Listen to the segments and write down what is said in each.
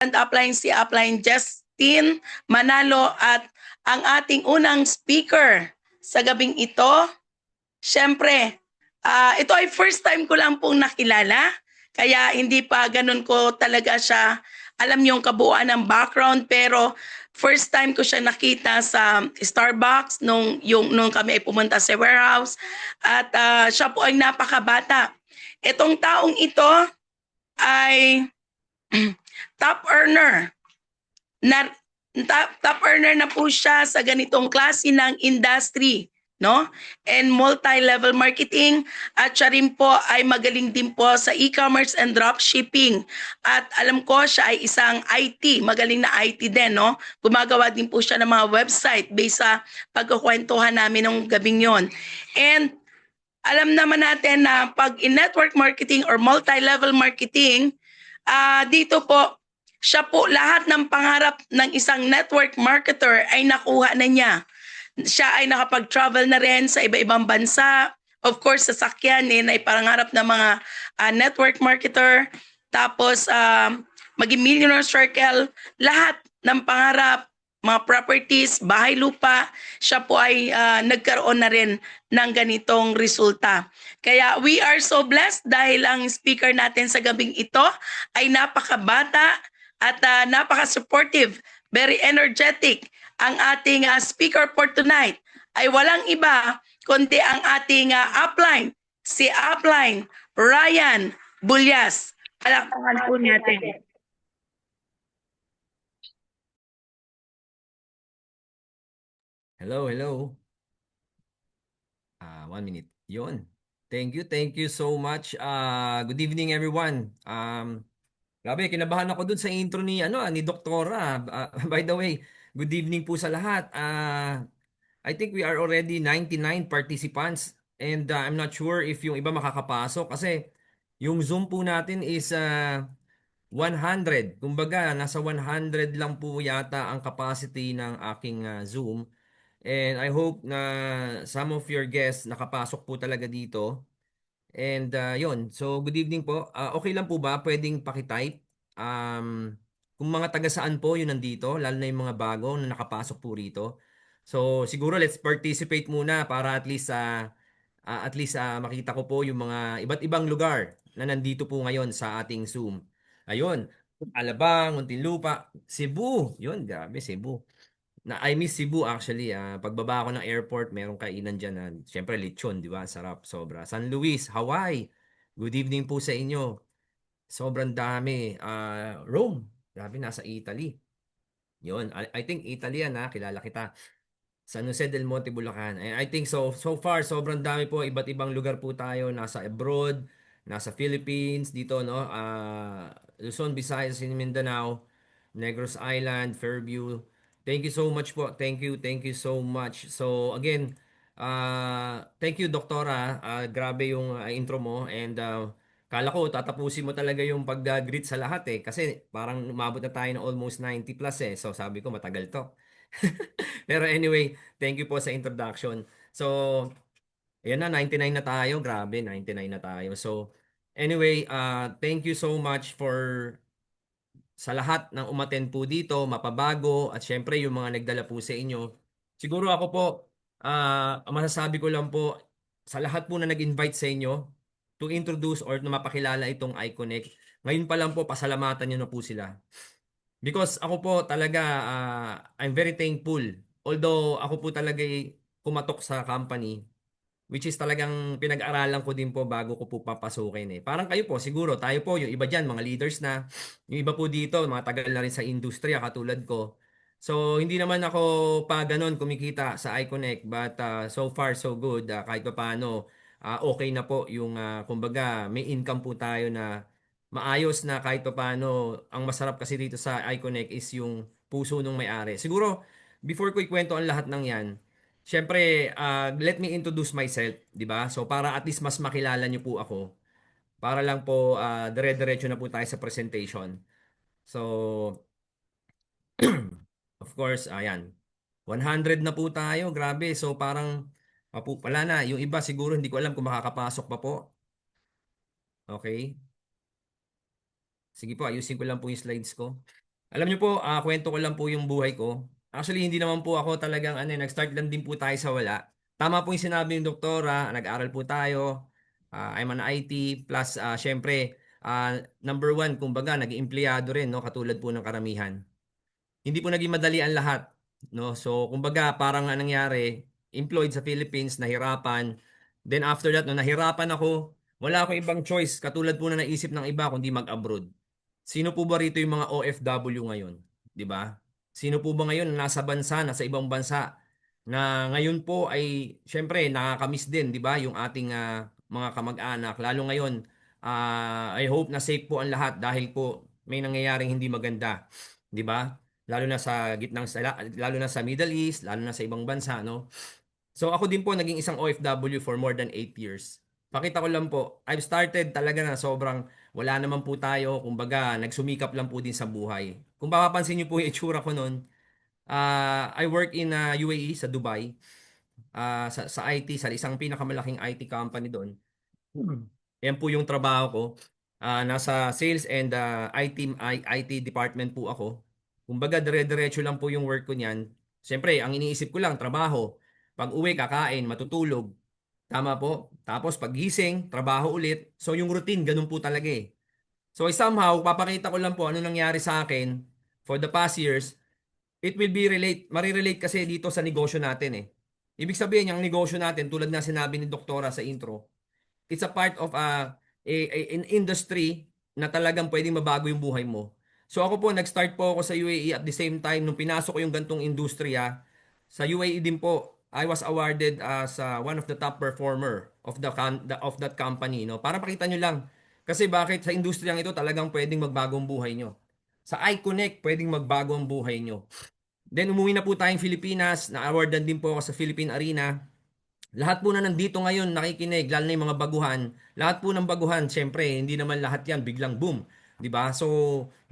and upline si upline Justin Manalo at ang ating unang speaker sa gabing ito. Siyempre, ito ay first time ko lang pong nakilala, kaya hindi pa ganun ko talaga siya alam yung kabuuan ng background, pero first time ko siya nakita sa Starbucks nung kami ay pumunta sa warehouse at siya po ay napakabata. Itong taong ito ay top earner na top earner na po siya sa ganitong klase ng industry, no? And multi-level marketing at siya rin po ay magaling din po sa e-commerce and dropshipping. At alam ko siya ay isang IT, magaling na IT din, no? Gumagawa din po siya ng mga website based sa pagkukwentuhan namin ng gabing yon. And alam naman natin na pag in network marketing or multi-level marketing, dito po siya po lahat ng pangarap ng isang network marketer ay nakuha na niya. Siya ay nakapag-travel na rin sa iba-ibang bansa. Of course, sasakyan ay pangarap ng mga network marketer. Tapos, maging millionaire circle, lahat ng pangarap, mga properties, bahay lupa, siya po ay nagkaroon na rin ng ganitong resulta. Kaya we are so blessed dahil ang speaker natin sa gabing ito ay napakabata, at napaka-supportive, very energetic. Ang ating speaker for tonight ay walang iba kundi ang ating upline, si upline Ryan Bulyas. Palakpakan po natin. Hello, hello. 1 minute. Yun. Thank you so much. Good evening everyone. Grabe, kinabahan ako dun sa intro ni ni Doktora. By the way, good evening po sa lahat. I think we are already 99 participants and I'm not sure if yung iba makakapasok kasi yung Zoom po natin is 100. Kumbaga, nasa 100 lang po yata ang capacity ng aking Zoom. And I hope na some of your guests nakapasok po talaga dito. And yun, so good evening po. Okay lang po ba? Pwedeng pakitype. Kung mga taga saan po yun nandito, lalo na yung mga bago na nakapasok po rito. So siguro let's participate muna para at least makita ko po yung mga iba't ibang lugar na nandito po ngayon sa ating Zoom. Ayun, Alabang, Muntinlupa, Cebu. Yun, grabe, Cebu. I miss Cebu actually. Pagbaba ako ng airport, merong kainan dyan na, syempre lechon, di ba? Sarap, sobra. San Luis, Hawaii. Good evening po sa inyo. Sobrang dami. Rome, grabe, nasa Italy. Yun, I think Italy yan kilala kita. San Jose del Monte, Bulacan. And I think so far sobrang dami po, iba't ibang lugar po tayo, nasa abroad, nasa Philippines dito, no. Luzon, Visayas, in Mindanao, Negros Island, Fairview. Thank you so much po. Thank you so much. So again, thank you Doktora. Grabe yung intro mo and kala ko tatapusin mo talaga yung pag-greet sa lahat kasi parang umabot na tayo ng almost 90 plus So sabi ko matagal to. Pero anyway, thank you po sa introduction. So, ayan na, 99 na tayo. Grabe, 99 na tayo. So, anyway, thank you so much sa lahat ng umattend po dito, mapabago, at syempre yung mga nagdala po sa inyo. Siguro ako po, ang masasabi ko lang po, sa lahat po na nag-invite sa inyo, to introduce or na mapakilala itong iConnect, ngayon pa lang po, pasalamatan nyo na po sila. Because ako po talaga, I'm very thankful. Although ako po talaga kumatok sa company, which is talagang pinag-aralan ko din po bago ko po papasukin Parang kayo po, siguro, tayo po, yung iba dyan, mga leaders na, yung iba po dito, mga tagal na rin sa industriya katulad ko. So, hindi naman ako pa ganon kumikita sa iConnect, but so far so good. Kahit pa paano, okay na po yung, kumbaga, may income po tayo na maayos na kahit pa paano. Ang masarap kasi dito sa iConnect is yung puso ng may-ari. Siguro, before ko ikwento ang lahat ng yan, siyempre, let me introduce myself, 'di ba? So para at least mas makilala niyo po ako. Para lang po dire-diretso na po tayo sa presentation. So, of course, ayan. 100 na po tayo. Grabe. So parang wala na. Yung iba siguro hindi ko alam kung makakapasok pa po. Okay. Sige po, ayusin ko lang po yung slides ko. Alam niyo po, kwento ko lang po yung buhay ko. Actually, hindi naman po ako talagang ano, nag-start lang din po tayo sa wala. Tama po yung sinabi ng doktora, nag-aral po tayo. I'm an IT plus syempre number one, kumbaga naging empleyado rin, no, katulad po ng karamihan. Hindi po naging madali ang lahat, no? So, kumbaga parang anong nangyari, employed sa Philippines, nahirapan. Then after that, no, nahirapan ako, wala akong ibang choice katulad po na naisip ng iba kundi mag-abroad. Sino po ba rito yung mga OFW ngayon? 'Di ba? Sino po ba ngayon na nasa bansa, nasa ibang bansa na ngayon po ay syempre nakakamiss din, 'di ba? Yung ating mga kamag-anak. Lalo ngayon, I hope na safe po ang lahat dahil po may nangyayaring hindi maganda, 'di ba? Lalo na sa Middle East, lalo na sa ibang bansa, no? So ako din po naging isang OFW for more than 8 years. Pakita ko lang po, I've started talaga na sobrang wala naman po tayo, kumbaga nagsumikap lang po din sa buhay. Kung mapapansin niyo po yung itsura ko noon, I work in UAE sa Dubai, sa IT, sa isang pinakamalaking IT company doon. Yan po yung trabaho ko. Nasa sales and IT department po ako. Kumbaga, dire-diretso lang po yung work ko niyan. Siyempre, ang iniisip ko lang, trabaho. Pag uwi, kakain, matutulog. Tama po. Tapos paggising, trabaho ulit. So yung routine, ganun po talaga eh. So somehow, papakita ko lang po ano nangyari sa akin for the past years. It will be marirelate kasi dito sa negosyo natin eh. Ibig sabihin, yung negosyo natin, tulad na sinabi ni Doktora sa intro, it's a part of an industry na talagang pwedeng mabago yung buhay mo. So ako po, nag-start po ako sa UAE at the same time, nung pinasok ko yung gantong industriya, sa UAE din po, I was awarded as one of the top performer of of that company, no? Para pakita nyo lang. Kasi bakit sa industriyang ito talagang pwedeng magbago ang buhay nyo. Sa iConnect, pwedeng magbago ang buhay nyo. Then umuwi na po tayong Pilipinas, na-awardan din po ako sa Philippine Arena. Lahat po na nandito ngayon nakikinig, lalo na yung mga baguhan. Lahat po ng baguhan, syempre, hindi naman lahat yan biglang boom. 'Di ba? So,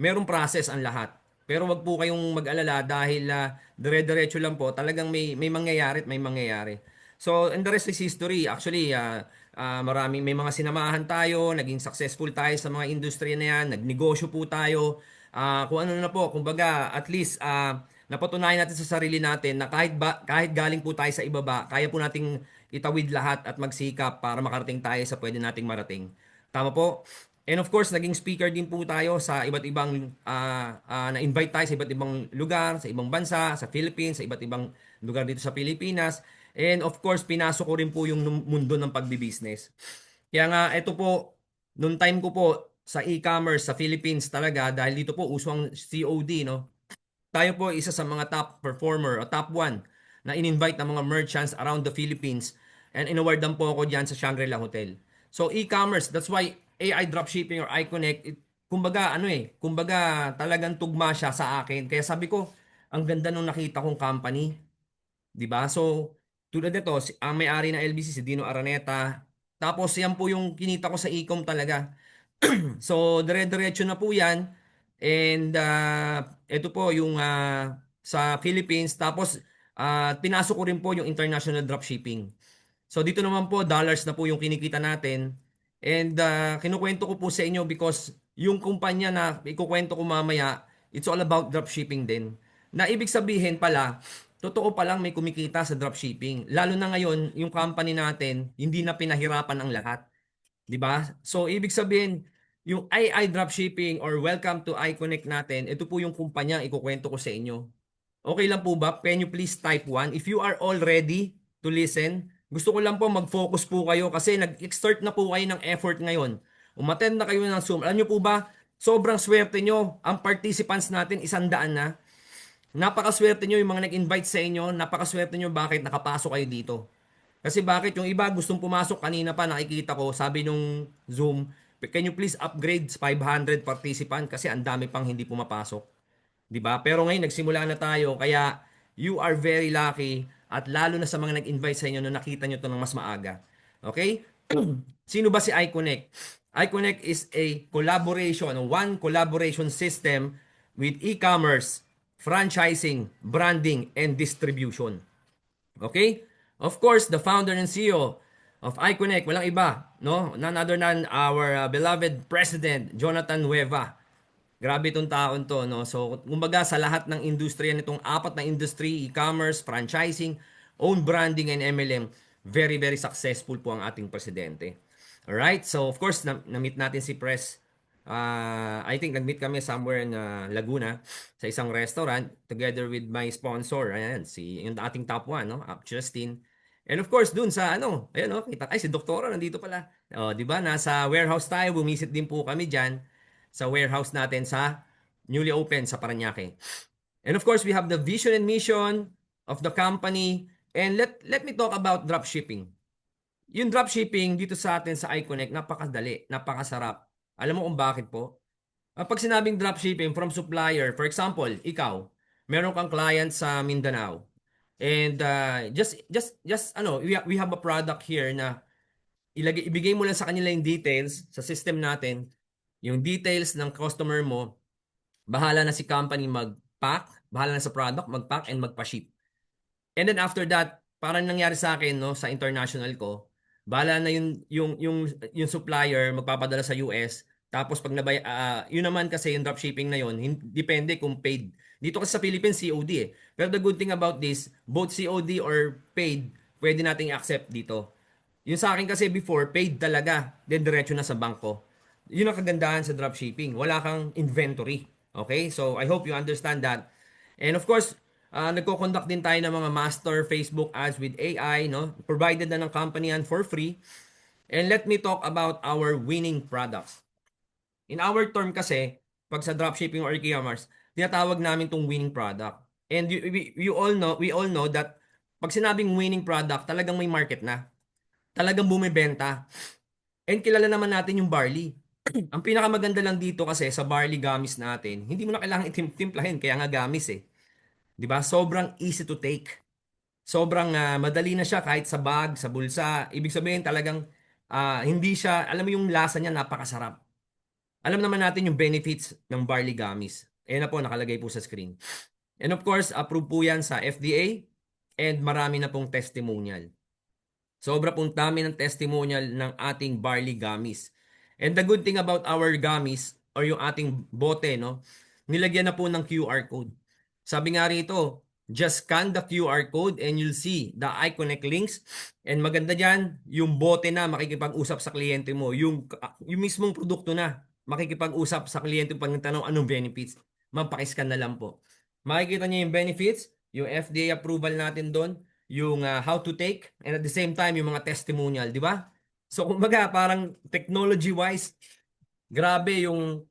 merong process ang lahat. Pero wag po kayong mag-alala dahil dire-diretso lang po. Talagang may mangyayari at may mangyayari. So, and the rest is history. Actually, may mga sinamahan tayo, naging successful tayo sa mga industriya na yan, nagnegosyo po tayo. Kung ano na po, kumbaga, at least, napatunayan natin sa sarili natin na kahit galing po tayo sa ibaba, kaya po nating itawid lahat at magsikap para makarating tayo sa pwede nating marating. Tama po? And of course, naging speaker din po tayo sa iba't ibang, na-invite tayo sa iba't ibang lugar, sa ibang bansa, sa Philippines, sa iba't ibang lugar dito sa Pilipinas. And of course, pinasok ko rin po yung mundo ng pagbibusiness. Kaya nga, ito po, nung time ko po sa e-commerce sa Philippines talaga, dahil dito po uso ang COD, no? Tayo po isa sa mga top performer o top 1 na in-invite ng mga merchants around the Philippines and inawardan po ako diyan sa Shangri-La Hotel. So e-commerce, that's why AI dropshipping or iConnect, kumbaga ano kumbaga talagang tugma siya sa akin. Kaya sabi ko, ang ganda nung nakita kong company, 'di ba? So tulad nito, ang may-ari ng LBC si Dino Araneta. Tapos yan po yung kinita ko sa e-com talaga. So, dire-diretso na po yan. And ito po yung sa Philippines. Tapos, pinasok ko rin po yung international dropshipping. So, dito naman po, dollars na po yung kinikita natin. And kinukwento ko po sa inyo because yung kumpanya na ikukwento ko mamaya, it's all about dropshipping din. Na ibig sabihin pala, totoo palang may kumikita sa dropshipping. Lalo na ngayon, yung company natin, hindi na pinahirapan ang lahat. 'Di ba? So ibig sabihin, yung AI dropshipping or welcome to iConnect natin, ito po yung kumpanya ikukwento ko sa inyo. Okay lang po ba? Can you please type 1? If you are all ready to listen, gusto ko lang po mag-focus po kayo kasi nag-exert na po kayo ng effort ngayon. Umattend na kayo ng Zoom. Alam nyo po ba, sobrang swerte nyo. Ang participants natin, 100 na. Napakaswerte nyo yung mga nag-invite sa inyo. Napakaswerte nyo bakit nakapasok kayo dito. Kasi bakit yung iba gustong pumasok kanina pa nakikita ko, sabi nung Zoom, can you please upgrade 500 participant kasi ang dami pang hindi pumapasok. 'Di ba? Pero ngayon nagsimula na tayo kaya you are very lucky at lalo na sa mga nag-invite sa inyo na nakita nyo to ng mas maaga. Okay? Sino ba si iConnect? iConnect is a one collaboration system with e-commerce, franchising, branding, and distribution. Okay? Of course, the founder and CEO of iConnect, walang iba, no? None other than our beloved President, Jonathan Nueva. Grabe itong taon to, no? So, kumbaga sa lahat ng industriya nitong apat na industry, e-commerce, franchising, own branding, and MLM, very, very successful po ang ating presidente. Alright? So, of course, na-meet natin si Pres. I think nag-meet kami somewhere in Laguna sa isang restaurant together with my sponsor. Ayan, yung ating top one, no? Justin. And of course, dun sa ano, ayan, no? Kita, ay, si Doktora nandito pala. Oh, di ba? Nasa warehouse tayo, bumisit din po kami diyan sa warehouse natin sa newly open sa Parañaque. And of course, we have the vision and mission of the company. And let me talk about dropshipping. Yung dropshipping dito sa atin sa iConnect, napakadali, napakasarap. Alam mo kung bakit po? Pag sinabing dropshipping from supplier, for example, ikaw, meron kang client sa Mindanao. And we have a product here na ibigay mo lang sa kanila yung details sa system natin, yung details ng customer mo, bahala na si company mag-pack, bahala na sa product, mag-pack and magpa-ship. And then after that, parang nangyari sa akin no sa international ko, bahala na yung supplier magpapadala sa US, tapos pag yun naman kasi yung dropshipping na yun, depende kung paid. Dito kasi sa Philippines COD eh. Pero the good thing about this, both COD or paid, pwede nating accept dito. Yung sa akin kasi before, paid talaga. Then diretso na sa bangko. Yun ang kagandahan sa dropshipping. Wala kang inventory. Okay? So, I hope you understand that. And of course, nagko-conduct din tayo ng mga master Facebook ads with AI, no? Provided na ng company yan for free. And let me talk about our winning products. In our term kasi, pag sa dropshipping or e-commerce, tinatawag namin tong winning product. And we all know that pag sinabing winning product, talagang may market na, talagang bumibenta. And kilala naman natin yung barley. Ang pinakamaganda lang dito kasi sa barley gummies natin, hindi mo na kailangan itimplahin, kaya nga gummies eh. 'Di ba? Sobrang easy to take. Sobrang madali na siya kahit sa bag, sa bulsa. Ibig sabihin talagang hindi siya, alam mo yung lasa niya napakasarap. Alam naman natin yung benefits ng barley gummies. Ayan na po, nakalagay po sa screen. And of course, approved po yan sa FDA and marami na pong testimonial. Sobra pong dami ng testimonial ng ating barley gummies. And the good thing about our gummies or yung ating bote, no, nilagyan na po ng QR code. Sabi nga rito, just scan the QR code and you'll see the iConnect links. And maganda dyan, yung bote na makikipag-usap sa kliyente mo. Yung mismong produkto na makikipag-usap sa kliyente pag nagtanong anong benefits. Mapakiscan na lang po. Makikita niyo yung benefits, yung FDA approval natin doon, yung how to take, and at the same time, yung mga testimonial, di ba? So, kumbaga, parang technology-wise, grabe yung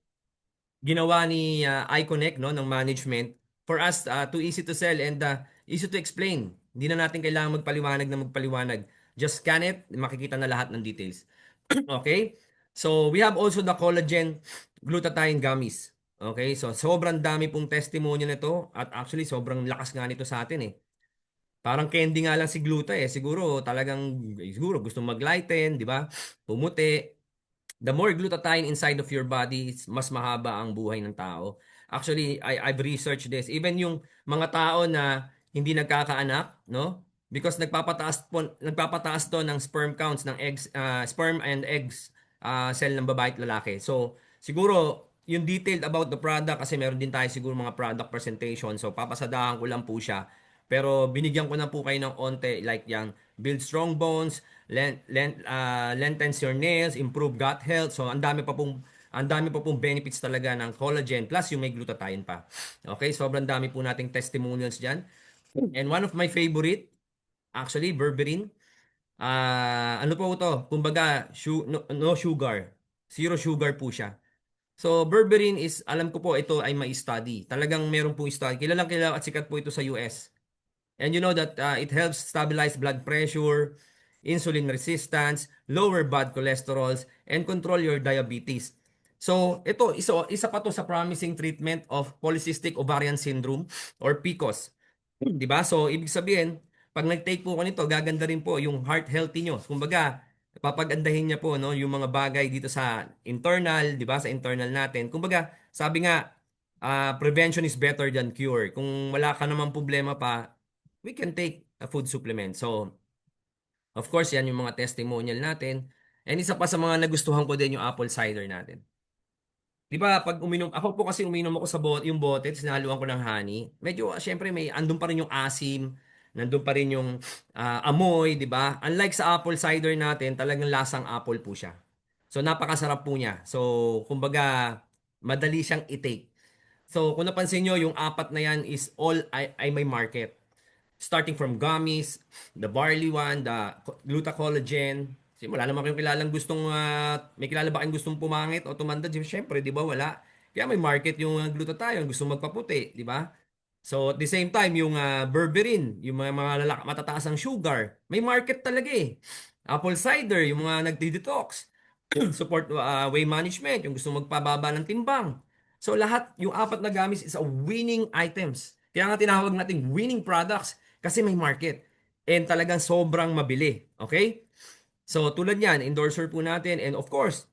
ginawa ni iConnect, no, ng management for us too easy to sell and easy to explain. Hindi na natin kailangan magpaliwanag. Just scan it, makikita na lahat ng details. Okay? So, we have also the collagen glutathione gummies. Okay? So, sobrang dami pong testimony nito at actually sobrang lakas nga nito sa atin eh. Parang candy nga lang si gluta eh. Siguro gusto mag-lighten, di ba? Pumuti. The more glutathione inside of your body, mas mahaba ang buhay ng tao. Actually, I've researched this. Even yung mga tao na hindi nagkakaanak, no? Because nagpapataas to ng sperm counts ng eggs, sperm and eggs cell ng babae at lalaki. So, siguro yung detailed about the product kasi meron din tayo siguro mga product presentation. So, papasadahan ko lang po siya. Pero binigyan ko na po kayo ng onte like yang build strong bones, lengthens your nails, improve gut health. So ang dami pa pong benefits talaga ng collagen plus yung may glutathione pa. Okay, sobrang dami po nating testimonials diyan. And one of my favorite actually berberine. Ano po ito? Kumbaga no sugar. Zero sugar po siya. So berberine is alam ko po ito ay may study. Talagang meron po study. Kilalang kilala at sikat po ito sa US. And you know that it helps stabilize blood pressure, insulin resistance, lower bad cholesterols, and control your diabetes. So, ito, isa pa to sa promising treatment of polycystic ovarian syndrome or PCOS. Di ba? So, ibig sabihin, pag nag-take po ko nito, gaganda rin po yung heart healthy nyo. Kumbaga, papagandahin niya po no, yung mga bagay dito sa internal, di ba? Sa internal natin. Kumbaga, sabi nga, prevention is better than cure. Kung wala ka namang problema pa, we can take a food supplement. So, of course, yan yung mga testimonial natin. And isa pa sa mga nagustuhan ko din yung apple cider natin. Di ba, pag uminom, ako po kasi uminom ako sa bote, yung bote, sinaluan ko ng honey. Medyo, syempre, andun pa rin yung asim, nandun pa rin yung amoy, di ba? Unlike sa apple cider natin, talagang lasang apple po siya. So, napakasarap po niya. So, kumbaga, madali siyang i-take. So, kung napansin nyo, yung apat na yan is all ay may market. Starting from gummies, the barley one, the glutacollagen. Kasi wala naman kayong kilalang gustong, may kilala ba kayong gustong pumangit o tumanda? Siyempre, di ba wala? Kaya may market yung glutathione, gusto magpaputi, di ba? So at the same time, yung berberine, yung mga matataas ang sugar, may market talaga eh. Apple cider, yung mga nagdi-detox, support weight management, yung gusto magpababa ng timbang. So lahat, yung apat na gamis is a winning items. Kaya nga tinawag nating winning products kasi may market. And talagang sobrang mabili. Okay? So tulad yan, endorser po natin. And of course,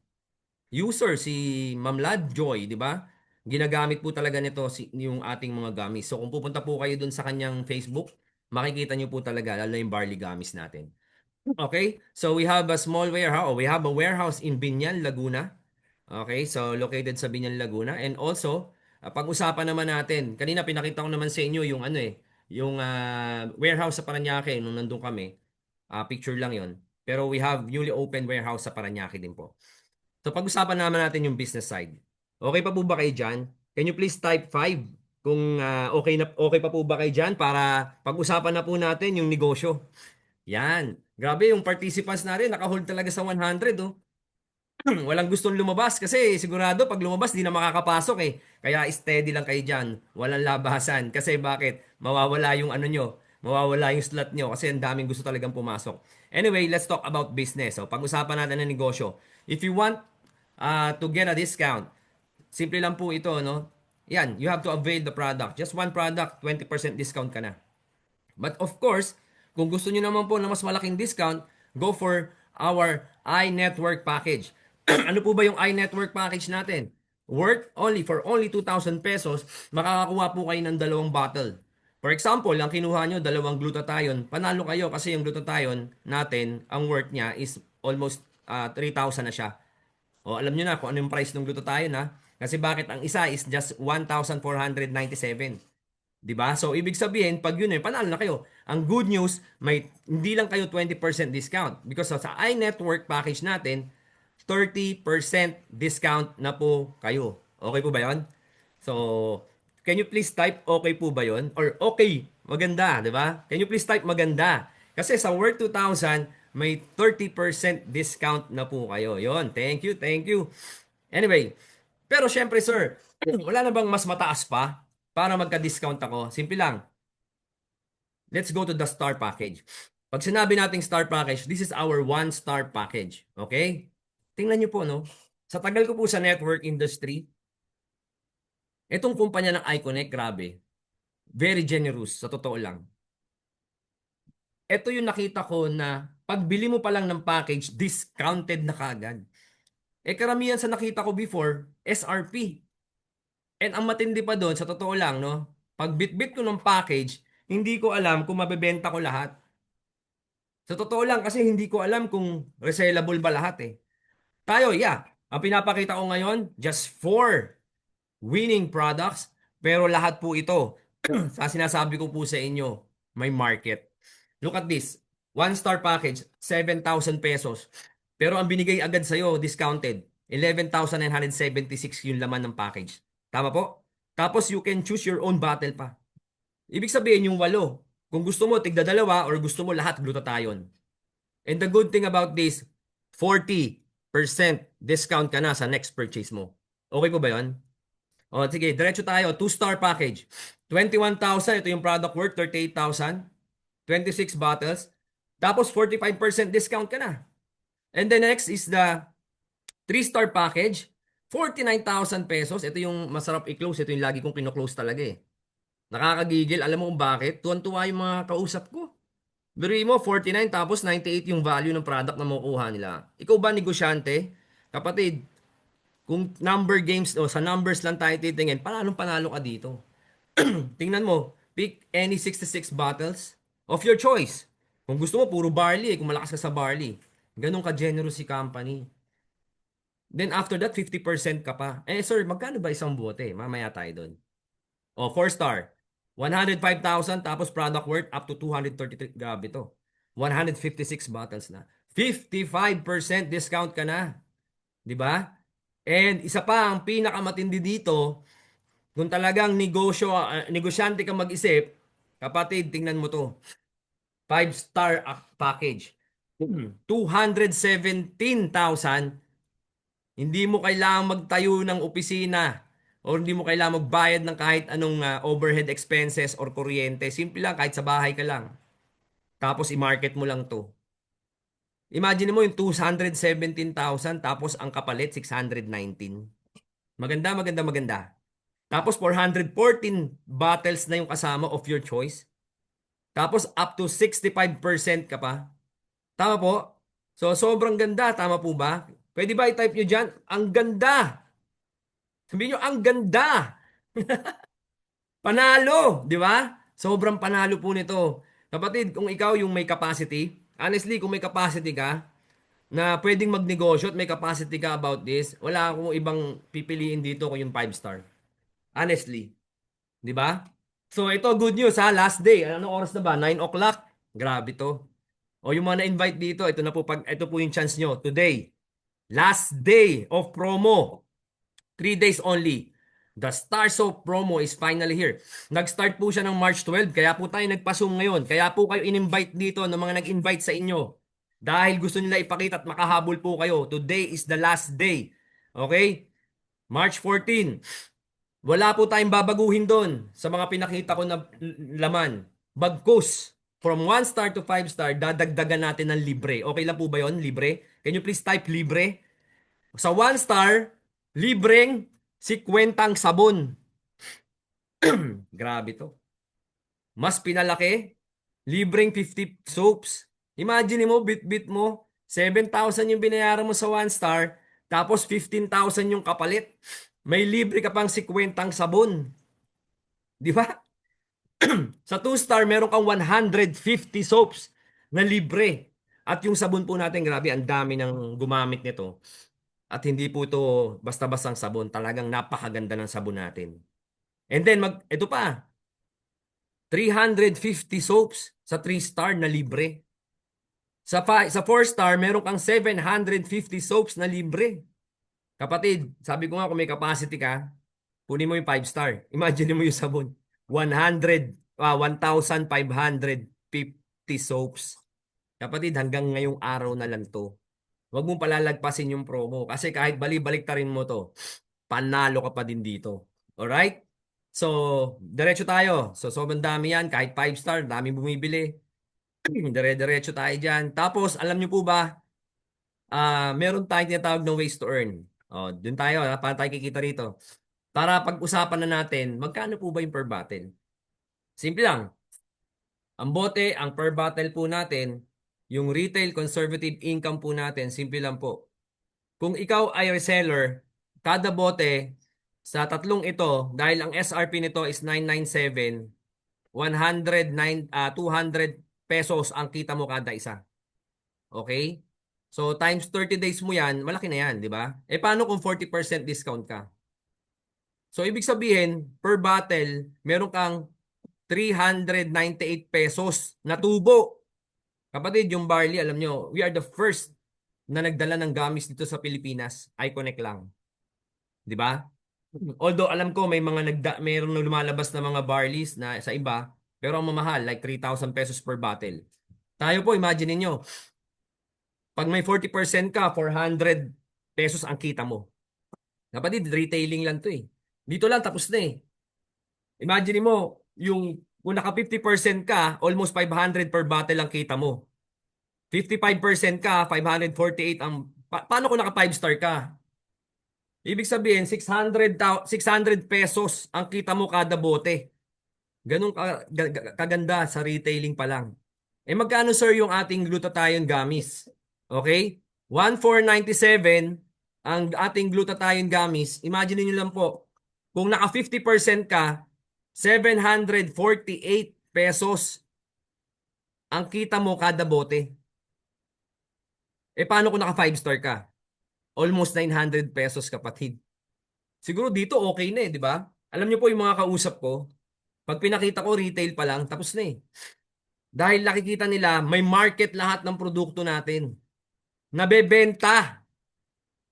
user si Ma'am Lad Joy, di ba? Ginagamit po talaga nito yung ating mga gummies. So kung pupunta po kayo dun sa kanyang Facebook, makikita nyo po talaga, lalo na yung barley gummies natin. Okay? So we have a small warehouse. We have a warehouse in Binyan, Laguna. Okay? So located sa Binyan, Laguna. And also, pag-usapan naman natin, kanina pinakita ko naman sa inyo yung ano eh, yung warehouse sa Paranaque nung nandun kami. Picture lang yon. Pero we have newly opened warehouse sa Paranaque din po. So pag-usapan naman natin yung business side. Okay pa po ba kayo dyan? Can you please type 5 kung okay pa po ba kayo dyan para pag-usapan na po natin yung negosyo. Yan. Grabe yung participants natin naka-hold talaga sa 100 oh. Walang gustong lumabas kasi sigurado pag lumabas di na makakapasok eh. Kaya steady lang kayo dyan. Walang labasan. Kasi bakit? Mawawala yung ano nyo. Mawawala yung slot nyo kasi ang daming gusto talagang pumasok. Anyway, let's talk about business. So, pag-usapan natin ng negosyo. If you want to get a discount, simple lang po ito, no? Yan, you have to avail the product. Just one product, 20% discount ka na. But of course, kung gusto niyo naman po ng mas malaking discount, go for our iNetwork package. Ano po ba yung iNetwork package natin? Worth only for only 2,000 pesos, makakakuha po kayo ng dalawang bottle. For example, ang kinuha nyo, dalawang glutathione, panalo kayo kasi yung glutathione natin, ang worth niya is almost 3,000 na siya. O alam nyo na kung ano yung price ng glutathione ha. Kasi bakit ang isa is just 1,497. 'Di ba? So ibig sabihin, pag yun panalo na kayo. Ang good news, may hindi lang kayo 20% discount because sa iNetwork package natin, 30% discount na po kayo. Okay po ba 'yon? So, can you please type okay po ba 'yon? Or okay, maganda, 'di ba? Can you please type maganda? Kasi sa Worth 2000, may 30% discount na po kayo. 'Yon. Thank you, thank you. Anyway, pero syempre sir, wala na bang mas mataas pa para magka-discount ako? Simple lang. Let's go to the star package. Pag sinabi nating star package, this is our one-star package. Okay? Tingnan nyo po, no? Sa tagal ko po sa network industry, itong kumpanya ng Iconec, grabe. Very generous, sa totoo lang. Ito yung nakita ko na pagbili mo pa lang ng package, discounted na kagad. Karamihan sa nakita ko before, SRP. And ang matindi pa doon, sa totoo lang, no? Pag bitbit ko ng package, hindi ko alam kung mabebenta ko lahat. Sa totoo lang, kasi hindi ko alam kung resellable ba lahat eh. Tayo, yeah. Ang pinapakita ko ngayon, just 4 winning products, pero lahat po ito, sa sinasabi ko po sa inyo, may market. Look at this. One star package, 7,000 pesos. Pero ang binigay agad sa'yo, discounted, 11,976 yung laman ng package. Tama po? Tapos you can choose your own bottle pa. Ibig sabihin yung 8. Kung gusto mo, tigda dalawa or gusto mo lahat glutathione. And the good thing about this, 40% discount ka na sa next purchase mo. Okay po ba yun? O sige, diretso tayo. 2-star package. 21,000. Ito yung product worth, 38,000. 26 bottles. Tapos 45% discount ka na. And the next is the 3-star package. 49,000 pesos. Ito yung masarap i-close. Ito yung lagi kong kino-close talaga eh. Nakakagigil. Alam mo kung bakit? Tuwan-tuwa yung mga kausap ko. Biruin mo, 49 tapos 98 yung value ng product na makukuha nila. Ikaw ba negosyante? Kapatid, kung number games o sa numbers lang tayo titingin, panalo ka dito. Tingnan mo, pick any 66 bottles of your choice. Kung gusto mo, puro barley. Kung malakas ka sa barley. Ganun ka-generous si company. Then after that, 50% ka pa. Eh sir, magkano ba isang bote? Mamaya tayo doon. O, 4 star. 105,000 tapos product worth up to 233. Grabe to. 156 bottles na. 55% discount ka na. 'Di ba? And isa pa ang pinakamatindi dito, kung talagang negosyante ka mag-isip, kapatid, tingnan mo to. 5-star package. 217,000. Hindi mo kailangang magtayo ng opisina or hindi mo kailangang magbayad ng kahit anong overhead expenses or kuryente. Simple lang, kahit sa bahay ka lang. Tapos i-market mo lang to. Imagine mo yung 217,000 tapos ang kapalit 619. Maganda, maganda, maganda. Tapos 414 bottles na yung kasama of your choice. Tapos up to 65% ka pa. Tama po? So sobrang ganda, tama po ba? Pwede ba i-type nyo dyan? Ang ganda! Sabihin nyo, ang ganda! Panalo! Di ba? Sobrang panalo po nito. Kapatid, kung ikaw yung may capacity, honestly, kung may capacity ka, na pwedeng magnegosyo at may capacity ka about this, wala akong ibang pipiliin dito kung yung 5-star. Honestly. Di ba? So ito, good news ha, last day. Anong oras na ba? 9 o'clock. Grabe to. O yung mga na-invite dito, ito po yung chance nyo. Today, last day of promo. 3 days only. The Star Soap promo is finally here. Nag-start po siya ng March 12, kaya po tayo nagpa-Zoom ngayon. Kaya po kayo in-invite dito ng mga nag-invite sa inyo. Dahil gusto nila ipakita at makahabol po kayo. Today is the last day. Okay? March 14. Wala po tayong babaguhin doon sa mga pinakita ko na laman. Bagkus, from 1 star to 5 star, dadagdagan natin ng libre. Okay lang po ba yon? Libre? Can you please type libre? Sa 1 star, libreng 50 sabon. Grabe to. Mas pinalaki, libreng 50 soaps. Imagine mo, bit-bit mo, 7,000 yung binayaran mo sa 1 star, tapos 15,000 yung kapalit. May libre ka pang 50 sabon. Di ba? Sa 2 star, meron kang 150 soaps na libre. At yung sabon po natin, grabe, ang dami ng gumamit nito. At hindi po ito basta-bastang sabon. Talagang napakaganda ng sabon natin. And then, ito pa, 350 soaps sa 3 star na libre. Sa 4 star, meron kang 750 soaps na libre. Kapatid, sabi ko nga kung may capacity ka, kunin mo yung 5 star. Imagine mo yung sabon. 1,550 soaps. Kapatid, hanggang ngayong araw na lang to. Huwag mong palalagpasin yung promo. Kasi kahit balik ta rin mo to, panalo ka pa din dito. Alright? So, diretso tayo. So, sobrang dami yan. Kahit 5 star, dami bumibili. Dire-diretso tayo dyan. Tapos, alam nyo po ba, meron tayong tinatawag na ways to earn. Dun tayo, paano tayo kikita rito? Para pag-usapan na natin, magkano po ba yung per bottle? Simple lang. Ang bote, ang per bottle po natin, yung retail conservative income po natin, simple lang po. Kung ikaw ay reseller, kada bote sa tatlong ito, dahil ang SRP nito is 997, 200 pesos ang kita mo kada isa. Okay? So times 30 days mo yan, malaki na yan, di ba? Eh paano kung 40% discount ka? So ibig sabihin, per bottle, meron kang 398 pesos na tubo. Kapatid, yung barley, alam nyo, we are the first na nagdala ng gamis dito sa Pilipinas. Iconic lang. Di ba? Although alam ko may mayroong lumalabas na mga barleys na sa iba, pero ang mamahal, like 3,000 pesos per bottle. Tayo po, imagine niyo, pag may 40% ka, 400 pesos ang kita mo. Kapatid, retailing lang to eh. Dito lang, tapos na eh. Imagine mo, kung naka 50% ka, almost 500 per bottle ang kita mo. 55% ka, 548 ang... paano kung naka 5 star ka? Ibig sabihin, 600 pesos ang kita mo kada bote. Ganun kaganda sa retailing pa lang. Eh magkano sir yung ating glutathione gummies? Okay? 1,497 ang ating glutathione gummies. Imagine niyo lang po, kung naka 50% ka, 748 pesos ang kita mo kada bote. Eh paano kung naka 5 star ka? Almost 900 pesos, kapatid. Siguro dito okay na di ba? Alam niyo po yung mga kausap ko, pag pinakita ko retail pa lang, tapos na eh. Dahil nakikita nila may market lahat ng produkto natin. Nabebenta,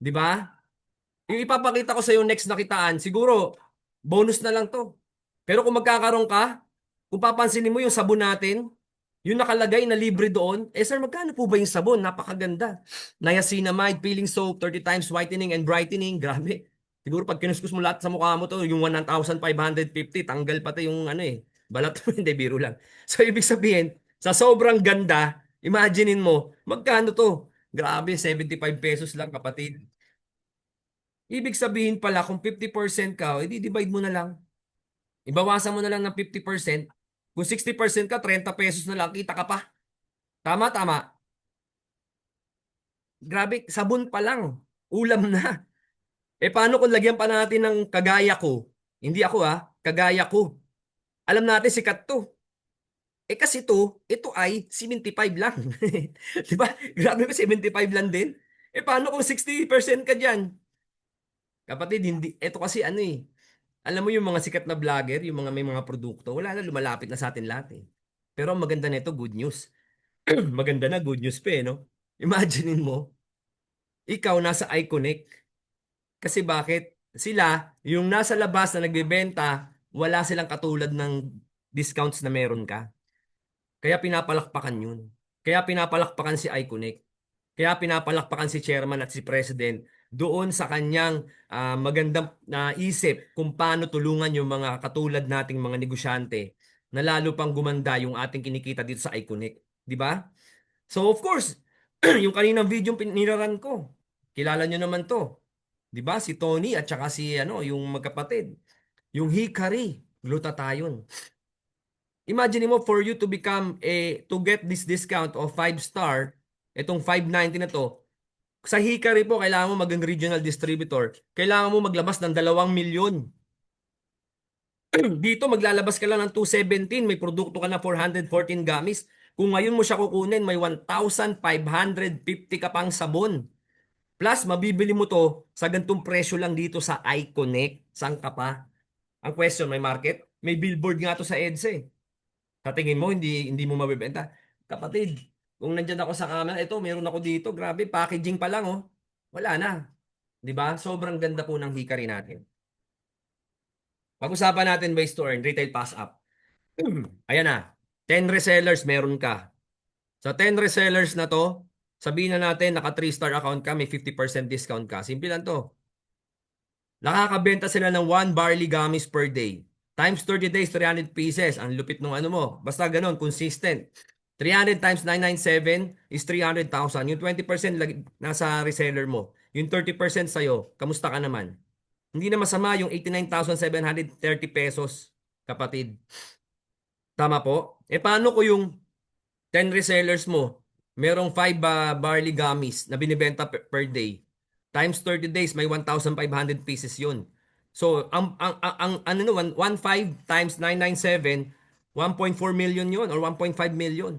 di ba? Yung ipapakita ko sa yung next na kitaan, siguro bonus na lang to. Pero kung magkakaroon ka, kung papansinin mo yung sabon natin, yung nakalagay na libre doon, eh sir, magkano po ba yung sabon? Napakaganda. Niacinamide, peeling soap, 30 times whitening and brightening. Grabe. Siguro pag kinuskus mo lahat sa mukha mo to, yung 1,550, tanggal pati yung ano eh. Balat mo, hindi, biro lang. So, ibig sabihin, sa sobrang ganda, imaginein mo, magkano to? Grabe, 75 pesos lang, kapatid. Ibig sabihin pala, kung 50% ka, edi divide mo na lang. Ibawasan mo na lang ng 50%. Kung 60% ka, 30 pesos na lang, kita ka pa. Tama, tama. Grabe, sabon pa lang. Ulam na. Eh paano kung lagyan pa natin ng kagaya ko? Hindi ako kagaya ko. Alam natin sikat to. Eh kasi ito ay 75 lang. Di ba? Grabe ba 75 lang din? Eh paano kung 60% ka dyan? Kapatid, hindi. Ito kasi ano eh. Alam mo yung mga sikat na vlogger, yung mga may mga produkto, wala na, lumalapit na sa atin lahat eh. Pero ang maganda nito, good news. Maganda na, good news pa eh, no? Imaginein mo, ikaw nasa Iconic. Kasi bakit? Sila, yung nasa labas na nagbebenta, wala silang katulad ng discounts na meron ka. Kaya pinapalakpakan yun. Kaya pinapalakpakan si Iconic. Kaya pinapalakpakan si chairman at si president doon sa kanyang magandang isip kung paano tulungan yung mga katulad nating mga negosyante na lalo pang gumanda yung ating kinikita dito sa Iconic. Di ba? So of course, yung kaninang video niraran ko, kilala nyo naman to. Di ba? Si Tony at saka si yung magkapatid. Yung Hikari, glutathione. Imagine mo for you to become to get this discount of 5-star, itong 590 na to, sa Hikari po, kailangan mo maging regional distributor. Kailangan mo maglabas ng 2 milyon. Dito, maglalabas ka lang ng 217. May produkto ka na 414 gamis. Kung ngayon mo siya kukunin, may 1,550 ka pang sabon. Plus, mabibili mo to sa gantong presyo lang dito sa iConnect. Saan ka pa? Ang question, may market? May billboard nga to sa EDSA eh. Sa tingin mo, hindi mo mabibenta. Kapatid, kung nandyan ako sa camera, ito, meron ako dito. Grabe, packaging pa lang, oh. Wala na. Di ba? Sobrang ganda po ng hikari natin. Pag-usapan natin ways to earn, retail pass up. Ayan na. 10 resellers meron ka. Sa 10 resellers na to, sabihin na natin, naka 3-star account ka, may 50% discount ka. Simple lang to. Nakakabenta sila ng 1 barley gummies per day. Times 30 days, 300 pieces. Ang lupit ng ano mo. Basta ganun, consistent. 300 times 997 is 300,000. Yung 20% nasa reseller mo. Yung 30% sa'yo, kamusta ka naman? Hindi na masama yung 89,730 pesos, kapatid. Tama po? Eh paano ko yung 10 resellers mo, merong 5 barley gummies na binibenta per day. Times 30 days, may 1,500 pieces yun. So, ano no, 1.5 times 997, 1.4 million yun or 1.5 million.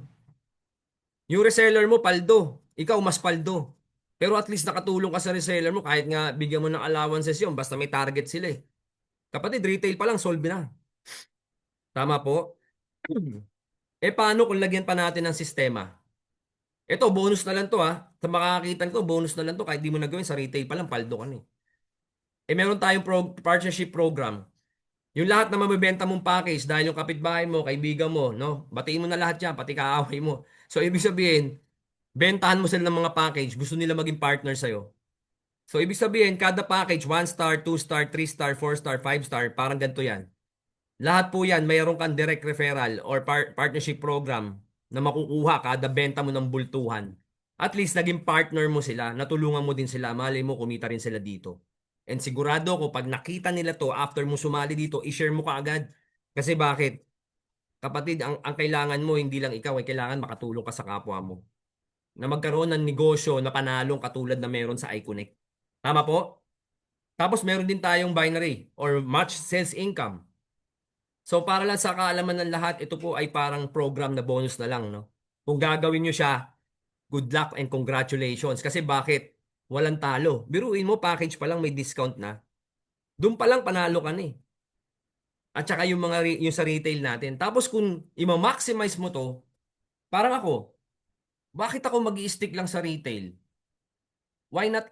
Yung reseller mo, paldo. Ikaw, mas paldo. Pero at least nakatulong ka sa reseller mo kahit nga bigyan mo ng allowances yun, basta may target sila eh. Kapatid, retail pa lang, solve na. Tama po? Eh paano kung lagyan pa natin ng sistema? Ito, bonus na lang to Sa makakakitan ko, bonus na lang to. Kahit di mo na gawin, sa retail pa lang, paldo ka na eh. Meron tayong partnership program. Yung lahat na mabibenta mong package dahil yung kapitbahay mo, kaibigan mo, no? Batiin mo na lahat yan, pati kaaway mo. So, ibig sabihin, bentahan mo sila ng mga package, gusto nila maging partner sa'yo. So, ibig sabihin, kada package, 1-star, 2-star, 3-star, 4-star, 5-star, parang ganito yan. Lahat po yan, mayroon kang direct referral or partnership program na makukuha kada benta mo ng bultuhan. At least naging partner mo sila, natulungan mo din sila, malay mo kumita rin sila dito. And sigurado ko pag nakita nila to after mo sumali dito, i-share mo kaagad. Kasi bakit? Kapatid, ang kailangan mo hindi lang ikaw, ay kailangan makatulong ka sa kapwa mo. Na magkaroon ng negosyo na panalong katulad na meron sa iConnect. Tama po? Tapos meron din tayong binary or match sales income. So para lang sa kaalaman ng lahat, ito po ay parang program na bonus na lang, no? Kung gagawin nyo siya, good luck and congratulations. Kasi bakit? walang talo. Biruin mo, package pa lang may discount na. Doon pa lang panalo ka na eh. At saka yung yung sa retail natin. Tapos kung i-maximize mo to, parang ako, bakit ako mag-i-stick lang sa retail? Why not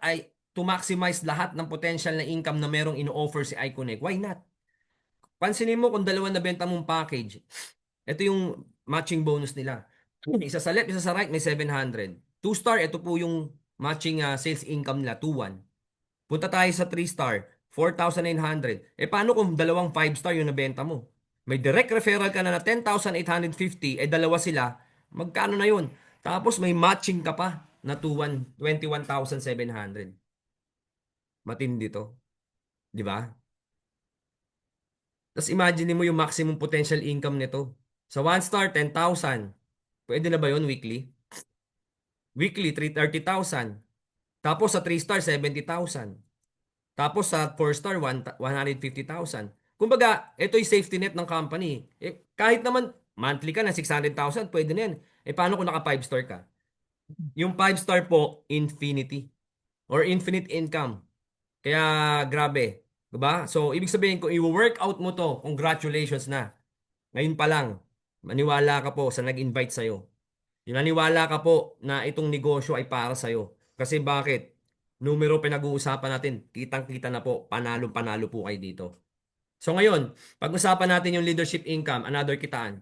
to maximize lahat ng potential na income na merong ino-offer si iConnect? Why not? Pansinin mo kung dalawa na benta mong package. Ito yung matching bonus nila. Isa sa left, isa sa right, may 700. 2-star, ito po yung matching sales income nila, 2-1. Punta tayo sa 3-star, 4,900. Paano kung dalawang 5-star yung nabenta mo? May direct referral ka na 10,850, dalawa sila, magkano na yun? Tapos may matching ka pa na 21,700. Matindi to, di ba? Tapos imagine mo yung maximum potential income nito. Sa 1-star, 10,000. Pwede na ba yun weekly? Weekly, 30,000. Tapos sa 3-star, 70,000. Tapos sa 4-star, 150,000. Kumbaga, ito yung safety net ng company. Kahit naman monthly ka na 600,000, pwede na yan. Paano kung naka 5-star ka? Yung 5-star po, infinity or infinite income. Kaya grabe, 'di ba? So ibig sabihin kung i-workout mo to, congratulations na. Ngayon pa lang, maniwala ka po sa nag-invite sa'yo. Yung naniwala ka po na itong negosyo ay para sa'yo. Kasi bakit? Numero pinag-uusapan natin, kitang-kita na po, panalo-panalo po kayo dito. So ngayon, pag-usapan natin yung leadership income, another kitaan.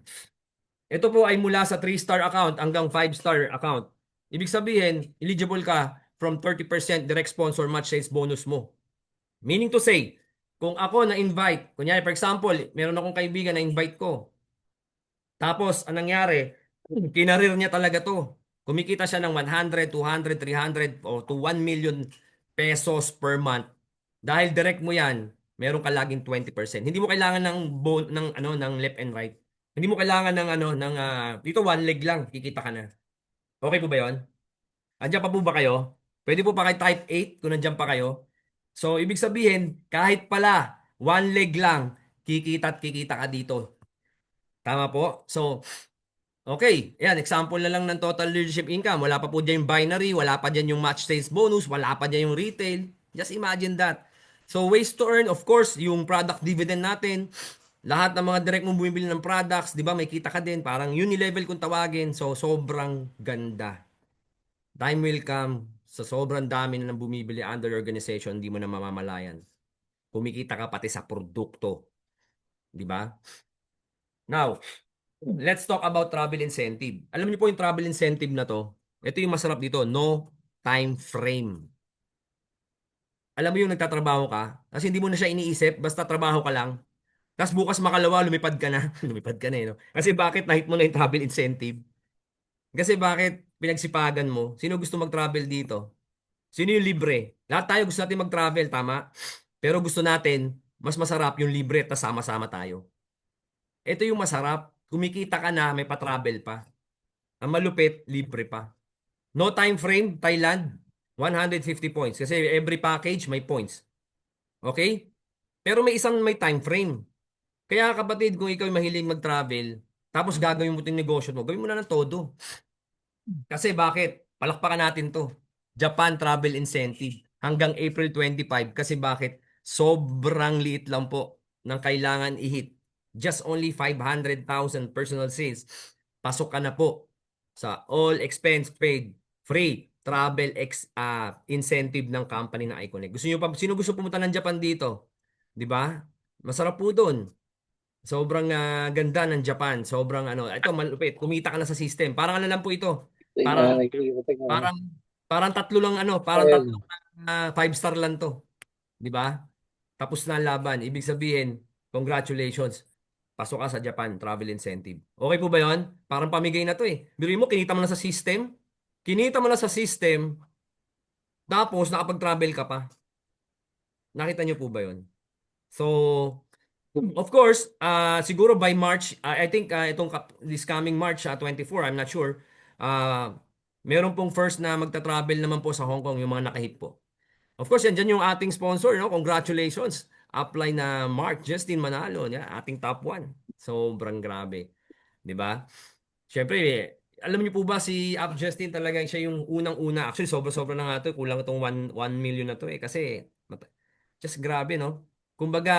Ito po ay mula sa 3-star account hanggang 5-star account. Ibig sabihin, eligible ka from 30% direct sponsor match sales bonus mo. Meaning to say, kung ako na-invite, kunyari for example, meron akong kaibigan na invite ko. Tapos, anong nangyari? Kinarir niya talaga to. Kumikita siya ng 100, 200, 300 o to 1 million pesos per month. Dahil direct mo yan, meron ka laging 20%. Hindi mo kailangan ng left and right. Hindi mo kailangan ng dito one leg lang, kikita ka na. Okay po ba 'yon? Andiyan pa po ba kayo? Pwede po pa kay type 8 kung nandiyan pa kayo. So, ibig sabihin, kahit pala one leg lang, kikita at kikita ka dito. Tama po? So, okay. Yan, example na lang ng total leadership income. Wala pa po dyan yung binary, wala pa dyan yung match sales bonus, wala pa dyan yung retail. Just imagine that. So, ways to earn, of course, yung product dividend natin. Lahat ng mga direct mong bumibili ng products, di ba, may kita ka din. Parang uni-level kung tawagin. So, sobrang ganda. Time will come sa sobrang dami na nang bumibili under organization, hindi mo na mamamalayan. Kumikita ka pati sa produkto. Di ba? Now, let's talk about travel incentive. Alam niyo po yung travel incentive na to, ito yung masarap dito, no time frame. Alam mo yung nagtatrabaho ka, kasi hindi mo na siya iniisip, basta trabaho ka lang. Tapos bukas makalawa, lumipad ka na. Lumipad ka na no? Kasi bakit nahit mo na yung travel incentive? Kasi bakit pinagsipagan mo? Sino gusto mag-travel dito? Sino yung libre? Lahat tayo gusto natin mag-travel, tama? Pero gusto natin, mas masarap yung libre at sama-sama tayo. Ito yung masarap. Kumikita ka na, may pa-travel pa. Ang malupit, libre pa. No time frame, Thailand, 150 points. Kasi every package may points. Okay? Pero may isang may time frame. Kaya kapatid, kung ikaw mahilig mag-travel, tapos gagawin mo yung negosyo mo, gawin mo na ng todo. Kasi bakit? Palakpakan natin to. Japan Travel Incentive hanggang April 25. Kasi bakit? Sobrang liit lang po ng kailangan i-hit. Just only 500,000 personal sales. Pasok ka na po sa all expense paid, free travel incentive ng company na iConnect. Gusto niyo pa, sino gusto pumunta ng Japan dito? 'Di ba? Masarap po doon. Sobrang ganda ng Japan. Sobrang ito malupit. Kumita ka na sa system. Parang ano lang po ito. Parang parang parang tatlo lang parang tatlo na 5-star lang to. 'Di ba? Tapos na ang laban. Ibig sabihin, congratulations. Pasok ka sa Japan Travel Incentive. Okay po ba 'yon? Parang pamigay na to eh. Biruin mo, kinita mo na sa system. Kinita mo na sa system, tapos nakapag-travel ka pa. Nakita niyo po ba 'yon? So, of course, siguro by March, I think this coming March 24, I'm not sure. Uh, Meron pong first na magta-travel naman po sa Hong Kong yung mga nakahit po. Of course, yan dyan yung ating sponsor, no? Congratulations. Apply na Mark Justin Manalo, ating top 1. Sobrang grabe. 'Di ba? Siyempre, alam niyo po ba si Up Justin talaga siya yung unang-una. Actually, sobra-sobra na nga to. Kulang itong 1 million na to eh. Kasi, just grabe, no? Kumbaga,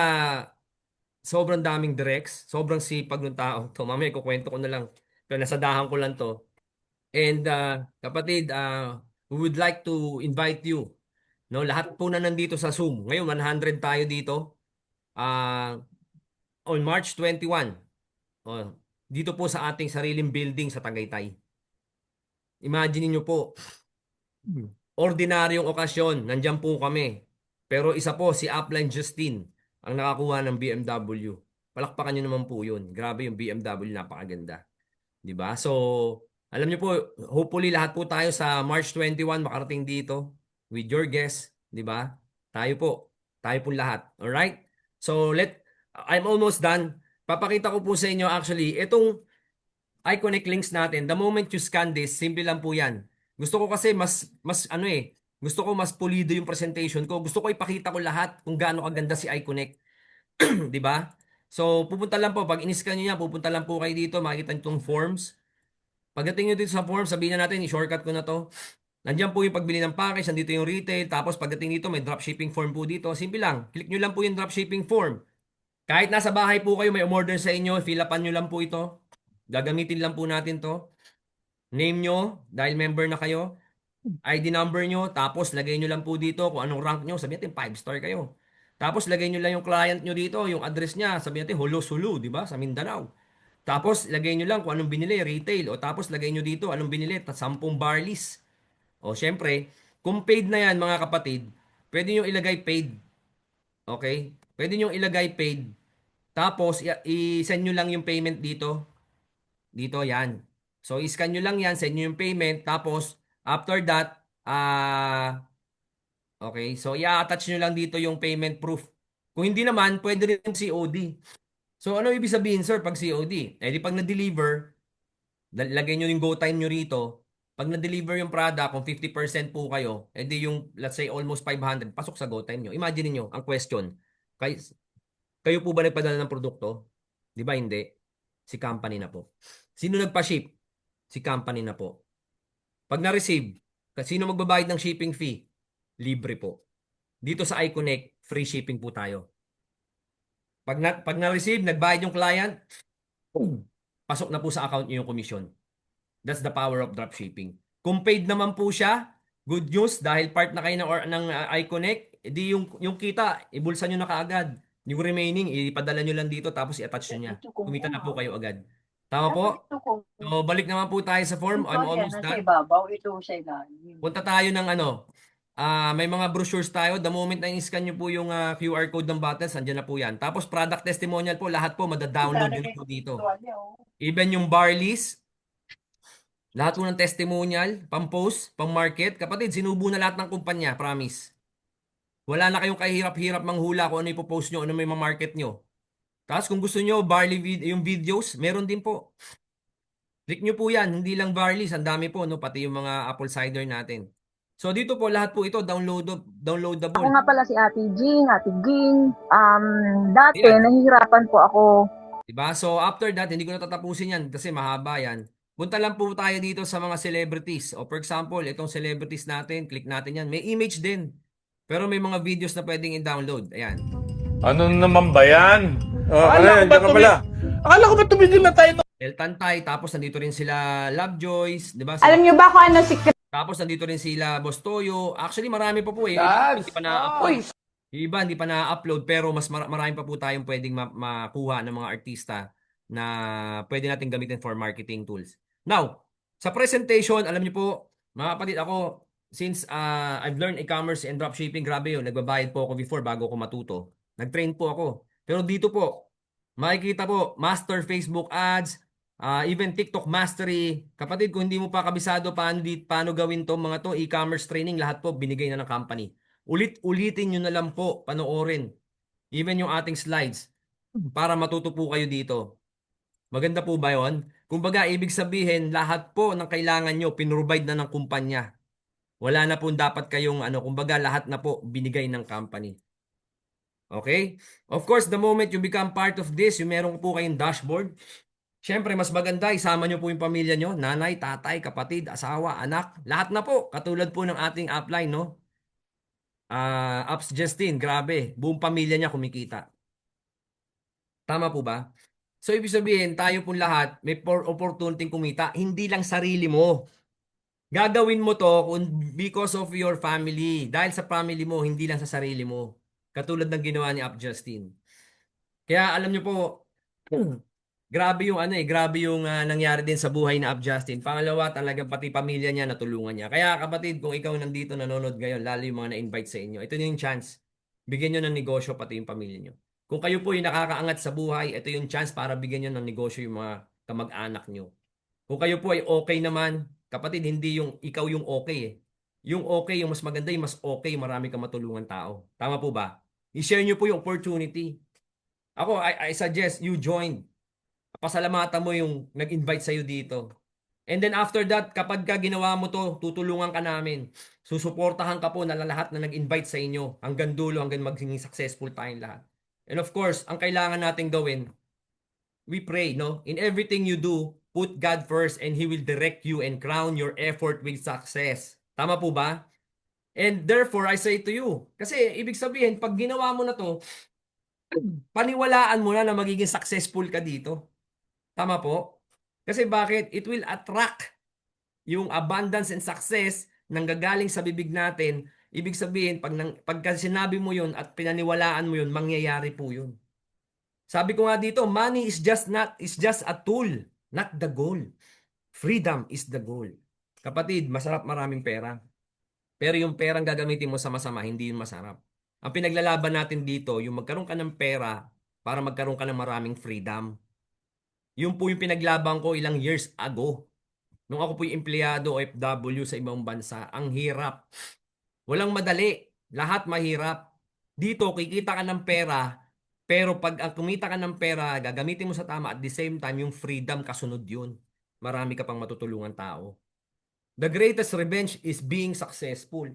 sobrang daming directs. Sobrang sipag ng tao. To, mamaya kukwento ko na lang. Pero nasadahan ko lang to. And kapatid, we would like to invite you. No, lahat po na nandito sa Zoom. Ngayon, 100 tayo dito. Ah, on March 21. Oh, dito po sa ating sariling building sa Tagaytay. Imagine niyo po, ordinaryong okasyon, nandiyan po kami. Pero isa po, si Upline Justin, ang nakakuha ng BMW. Palakpakan niyo naman po yun. Grabe yung BMW, napakaganda. 'Di ba? So, alam niyo po, hopefully lahat po tayo sa March 21 makarating dito with your guests, 'di ba? Tayo po. Tayo po lahat. All right? So, I'm almost done. Papakita ko po sa inyo actually itong iconic links natin. The moment you scan this, simple lang po 'yan. Gusto ko kasi mas ano eh, gusto ko mas pulido yung presentation ko. Gusto ko ipakita ko lahat kung gaano kaganda si Iconic, 'di ba? So, pupunta lang po pag in-scan niyo yan, pupunta lang po kayo dito, makikita niyo itong forms. Pagdating nyo dito sa form, sabihin na natin, i-shortcut ko na to. Nandiyan po yung pagbili ng package, nandito yung retail, tapos pagdating dito, may dropshipping form po dito. Simple lang, click nyo lang po yung dropshipping form. Kahit nasa bahay po kayo, may umorder sa inyo, fill upan nyo lang po ito. Gagamitin lang po natin to. Name nyo, dahil member na kayo. ID number nyo, tapos lagay nyo lang po dito kung anong rank nyo. Sabihin natin, 5 star kayo. Tapos lagay nyo lang yung client nyo dito, yung address niya. Sabihin natin, Holo-Sulu, di ba? Sa Mindanao. Tapos, lagay nyo lang kung anong binili, retail. O tapos, lagay nyo dito, anong binili, 10 barleys. O, syempre, kung paid na yan, mga kapatid, pwede nyo ilagay paid. Okay? Pwede nyo ilagay paid. Tapos, i-send nyo lang yung payment dito. Dito, yan. So, i-scan nyo lang yan, send nyo yung payment. Tapos, after that, okay, so i-attach nyo lang dito yung payment proof. Kung hindi naman, pwede rin COD. So, ano ibig sabihin, sir, pag COD? Eh, di pag na-deliver, lagay nyo yung go time nyo rito. Pag na-deliver yung product, kung 50% po kayo, edi yung, let's say, almost 500, pasok sa go time nyo. Imagine niyo ang question. Kayo po ba nagpadala ng produkto? Di ba hindi? Si company na po. Sino nagpa-ship? Si company na po. Pag na-receive, sino magbabayad ng shipping fee? Libre po. Dito sa iConnect, free shipping po tayo. Pag na-receive, nagbayad yung client, pasok na po sa account nyo yung commission. That's the power of dropshipping. Kung paid naman po siya, good news dahil part na kayo ng iConnect, edi yung kita, ibulsa nyo na kaagad. Yung remaining, ipadala nyo lang dito tapos i-attach nyo niya. Kumita na po kayo agad. Tama po? So, balik naman po tayo sa form. I'm almost Nasa done. ibabaw, ito sa ilalim. Punta tayo ng ano. May mga brochures tayo. The moment na i-scan nyo po yung QR code ng bottles, andyan na po yan. Tapos product testimonial po, lahat po madadownload nyo na po dito. Even yung barleys, lahat po ng testimonial, pang-post, pang-market. Kapatid, sinubo na lahat ng kumpanya, promise. Wala na kayong kahirap-hirap manghula kung ano ipopost nyo, ano may ma-market nyo. Tapos kung gusto nyo, yung videos, meron din po. Click nyo po yan, hindi lang barleys, ang dami po, no? Pati yung mga apple cider natin. So dito po, lahat po ito, downloadable. Ako nga pala si Ate Ging. Dati, Yan. nahihirapan po ako. Diba? So after that, hindi ko na tatapusin yan kasi mahaba yan. Punta lang po tayo dito sa mga celebrities. O for example, itong celebrities natin, click natin yan. May image din. Pero may mga videos na pwedeng i-download. Ayan. Ano naman ba yan? Akala ko ba Diyan ka pala. Akala ko ba tumigil na tayo? El Tantay, tapos nandito rin sila Lovejoys, di ba? Alam niyo ba kung ano si Tapos nandito rin sila Boss Toyo. Actually, marami pa po eh. That's Hindi pa na-upload. Yung iba, hindi pa na-upload pero mas marami pa po tayong pwedeng makuha ng mga artista na pwede natin gamitin for marketing tools. Now, sa presentation, alam niyo po, mga kapatid, ako, since I've learned e-commerce and dropshipping, grabe yun, nagbabayad po ako before bago ako matuto. Nag-train po ako. Pero dito po, makikita po, master Facebook ads, even TikTok mastery. Kapatid, kung hindi mo pa kabisado paano gawin to mga to, e-commerce training, lahat po binigay na ng company. Ulitin nyo na lang po, panoorin. Even yung ating slides para matuto po kayo dito. Maganda po ba yun? Kumbaga, ibig sabihin, lahat po ng kailangan nyo, pinrovide na ng kumpanya. Wala na po dapat kayong, kumbaga, lahat na po binigay ng company. Okay? Of course, the moment you become part of this, yung meron po kayong dashboard, Siyempre, mas maganda, isama nyo po yung pamilya nyo, nanay, tatay, kapatid, asawa, anak, lahat na po. Katulad po ng ating upline, no? Ups Justin, grabe, buong pamilya niya kumikita. Tama po ba? So, ibig sabihin, tayo pong lahat, may opportunity kumita, hindi lang sarili mo. Gagawin mo to because of your family. Dahil sa family mo, hindi lang sa sarili mo. Katulad ng ginawa ni Up Justin. Kaya alam nyo po, grabe yung grabe yung nangyari din sa buhay ni Up Justin. Pangalawa, talagang pati pamilya niya natulungan niya. Kaya kapatid, kung ikaw nandito nanonood ngayon, lalo yung mga na-invite sa inyo, ito yung chance. Bigyan nyo ng negosyo pati yung pamilya nyo. Kung kayo po yung nakakaangat sa buhay, ito yung chance para bigyan nyo ng negosyo yung mga kamag-anak nyo. Kung kayo po ay okay naman, kapatid, hindi yung ikaw yung okay eh. Yung okay, yung mas maganda, yung mas okay, marami kang matulungan tao. Tama po ba? I-share nyo po yung opportunity. Ako, I suggest you join. Pasalamatan mo yung nag-invite sa'yo dito. And then after that, kapag ka ginawa mo to, tutulungan ka namin. Susuportahan ka po na lahat na nag-invite sa inyo hanggang dulo, hanggang maging successful tayong lahat. And of course, ang kailangan natin gawin, we pray, no? In everything you do, put God first and He will direct you and crown your effort with success. Tama po ba? And therefore, I say to you, kasi ibig sabihin, pag ginawa mo na to, paniwalaan mo na magiging successful ka dito. Tama po? Kasi bakit? It will attract yung abundance and success nang gagaling sa bibig natin. Ibig sabihin, pagka sinabi mo yun at pinaniwalaan mo yun, mangyayari po yun. Sabi ko nga dito, money is just a tool, not the goal. Freedom is the goal. Kapatid, masarap maraming pera. Pero yung perang gagamitin mo sa masama, hindi yun masarap. Ang pinaglalaban natin dito, yung magkaroon ka ng pera para magkaroon ka ng maraming freedom. Yun po yung pinaglaban ko ilang years ago. Nung ako po yung empleyado OFW sa ibang bansa, ang hirap. Walang madali. Lahat mahirap. Dito, kikita ka ng pera, pero pag ang kumita ka ng pera, gagamitin mo sa tama at the same time, yung freedom kasunod yun. Marami ka pang matutulungan tao. The greatest revenge is being successful.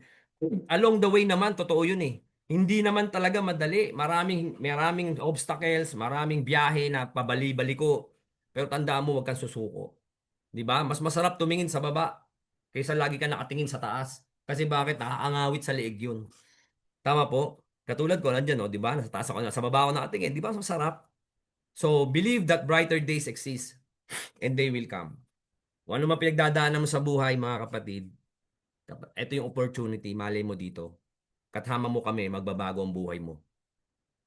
Along the way naman, totoo yun eh. Hindi naman talaga madali. Maraming obstacles, maraming biyahe na pabali-baliko. Pero tandaan mo, huwag kang susuko. 'Di ba? Mas masarap tumingin sa baba kaysa lagi ka nakatingin sa taas. Kasi bakit? Nakakangawit sa leeg yun. Tama po? Katulad ko, nandiyan, no? 'Di ba? Nasa taas ako, nasa baba ako nakatingin. 'Di ba? Mas masarap. So, believe that brighter days exist and they will come. Kung ano man pinagdadaanan mo sa buhay, mga kapatid, ito yung opportunity, malay mo dito. Kathama mo kami, magbabago ang buhay mo.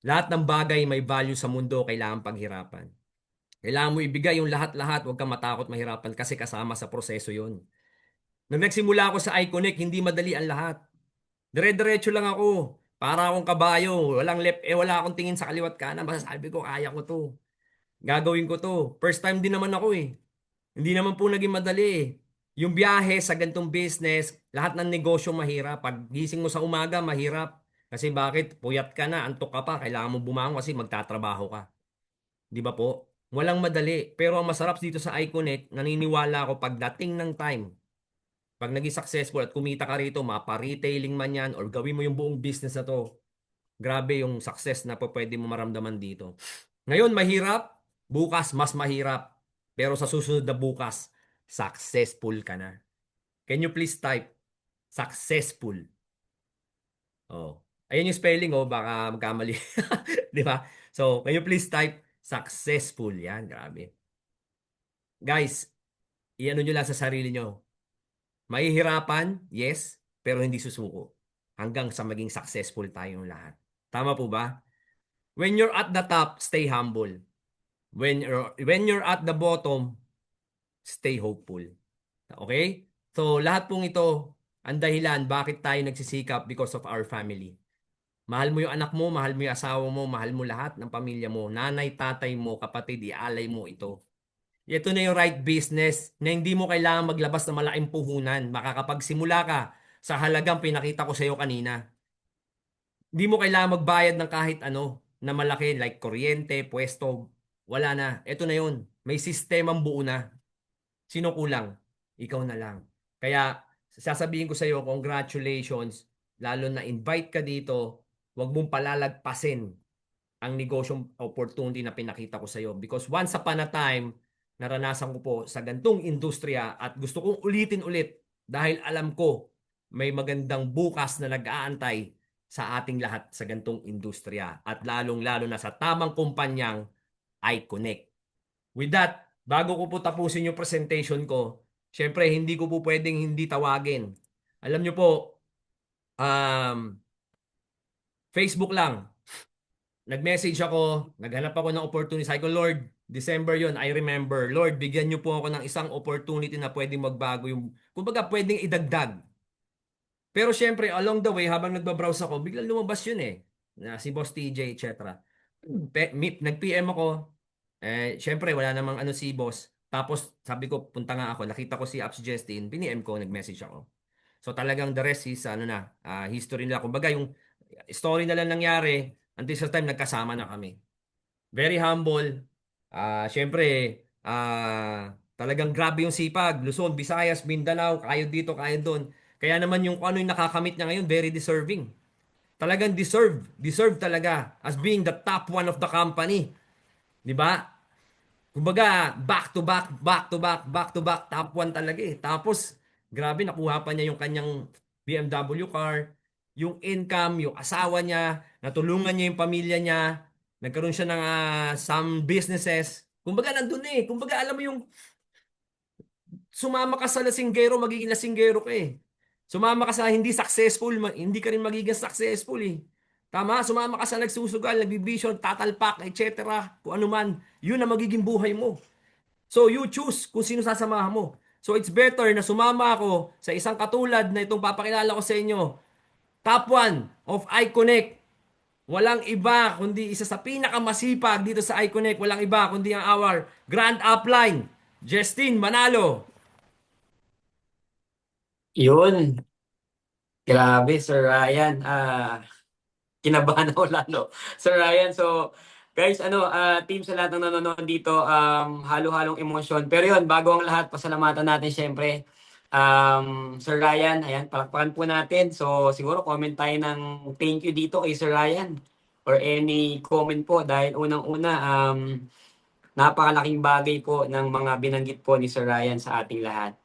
Lahat ng bagay may value sa mundo, kailangan paghirapan. Kailangan mo ibigay yung lahat-lahat, huwag kang matakot mahirapan kasi kasama sa proseso yon. Nung nagsimula ako sa Iconic, hindi madali ang lahat. Dire-diretso lang ako. Para akong kabayo, wala akong tingin sa kaliwat kanan. Basta sabi ko, kaya ko to. Gagawin ko to. First time din naman ako eh. Hindi naman po naging madali eh. Yung biyahe sa gantong business, lahat ng negosyo mahirap. Pag gising mo sa umaga, mahirap. Kasi bakit? Puyat ka na, antok ka pa, kailangan mo bumangon kasi magtatrabaho ka. Di ba po? Walang madali. Pero ang masarap dito sa Iconic, naniniwala ako pagdating ng time, pag naging successful at kumita ka rito, mapa-retailing man yan, or gawin mo yung buong business na to, grabe yung success na po pwede mo maramdaman dito. Ngayon, mahirap. Bukas, mas mahirap. Pero sa susunod na bukas, successful ka na. Can you please type successful? Oh. Ayun yung spelling, oh, baka magkamali. Di ba? So, can you please type successful? Yan, grabe. Guys, iano nyo lang sa sarili nyo. Mahihirapan, yes, pero hindi susuko. Hanggang sa maging successful tayong lahat. Tama po ba? When you're at the top, stay humble. When you're at the bottom, stay hopeful. Okay? So, lahat pong ito, ang dahilan bakit tayo nagsisikap because of our family. Mahal mo yung anak mo, mahal mo yung asawa mo, mahal mo lahat ng pamilya mo, nanay, tatay mo, kapatid, ialay mo ito. Ito na yung right business na hindi mo kailangan maglabas ng malaking puhunan. Makakapagsimula ka sa halagang pinakita ko sa iyo kanina. Hindi mo kailangan magbayad ng kahit ano na malaki like kuryente, pwesto. Wala na. Ito na yun. May sistemang buo na. Sino kulang? Ikaw na lang. Kaya sasabihin ko sa iyo, congratulations. Lalo na invite ka dito. Huwag mong palalagpasin ang negosyong opportunity na pinakita ko sa iyo. Because once upon a time, naranasan ko po sa gantong industriya at gusto kong ulitin ulit dahil alam ko may magandang bukas na nag-aantay sa ating lahat sa gantong industriya at lalong-lalo na sa tamang kumpanyang iConnect. With that, bago ko po tapusin yung presentation ko, syempre hindi ko po pwedeng hindi tawagin. Alam nyo po, Facebook lang. Nag-message ako, naghanap ako ng opportunity. Sabi ko, Lord, December yon, I remember. Lord, bigyan niyo po ako ng isang opportunity na pwedeng magbago yung, kumbaga pwedeng idagdag. Pero syempre, along the way, habang nagbabrowse ako, biglang lumabas yun eh. Na si Boss TJ, etc. Nag-PM ako. Syempre, wala namang ano si Boss. Tapos, sabi ko, punta nga ako. Nakita ko si Apps Justin. Piniem ko, nag-message ako. So talagang the rest is history nila. Kumbaga yung story na lang nangyari until sa time nagkasama na kami. Very humble. Syempre, talagang grabe yung sipag. Luzon, Visayas, Mindanao, kayo dito, kayo doon. Kaya naman yung ano yung nakakamit niya ngayon, very deserving. Talagang deserve talaga as being the top one of the company. 'Di ba? Kumbaga, back to back, top 1 talaga eh. Tapos, grabe, nakuha pa niya yung kanyang BMW car, yung income, yung asawa niya, natulungan niya yung pamilya niya, nagkaroon siya ng some businesses. Kumbaga, nandun eh. Kumbaga, alam mo yung sumama ka sa lasinggero, magiging lasinggero ka eh. Sumama ka sa hindi successful, hindi ka rin magiging successful eh. Tama? Sumama ka sa nagsusugal, nagbibisyon, tatalpak, etc. Kung ano man, yun ang magiging buhay mo. So you choose kung sino sasamahan mo. So it's better na sumama ako sa isang katulad na itong papakilala ko sa inyo. Top 1 of iConnect. Walang iba kundi isa sa pinakamasipag dito sa iConnect. Walang iba kundi ang our Grand Upline, Justin Manalo. Yun. Grabe, Sir Ryan. Kinabahan ako lalo. Sir Ryan, so guys, team sa lahat ng nanonood dito, halo-halong emosyon. Pero yun, bago ang lahat, pasalamatan natin syempre. Sir Ryan, ayan, palakpakan po natin. So siguro comment tayo ng thank you dito kay Sir Ryan or any comment po dahil unang-una, napakalaking bagay po ng mga binanggit po ni Sir Ryan sa ating lahat.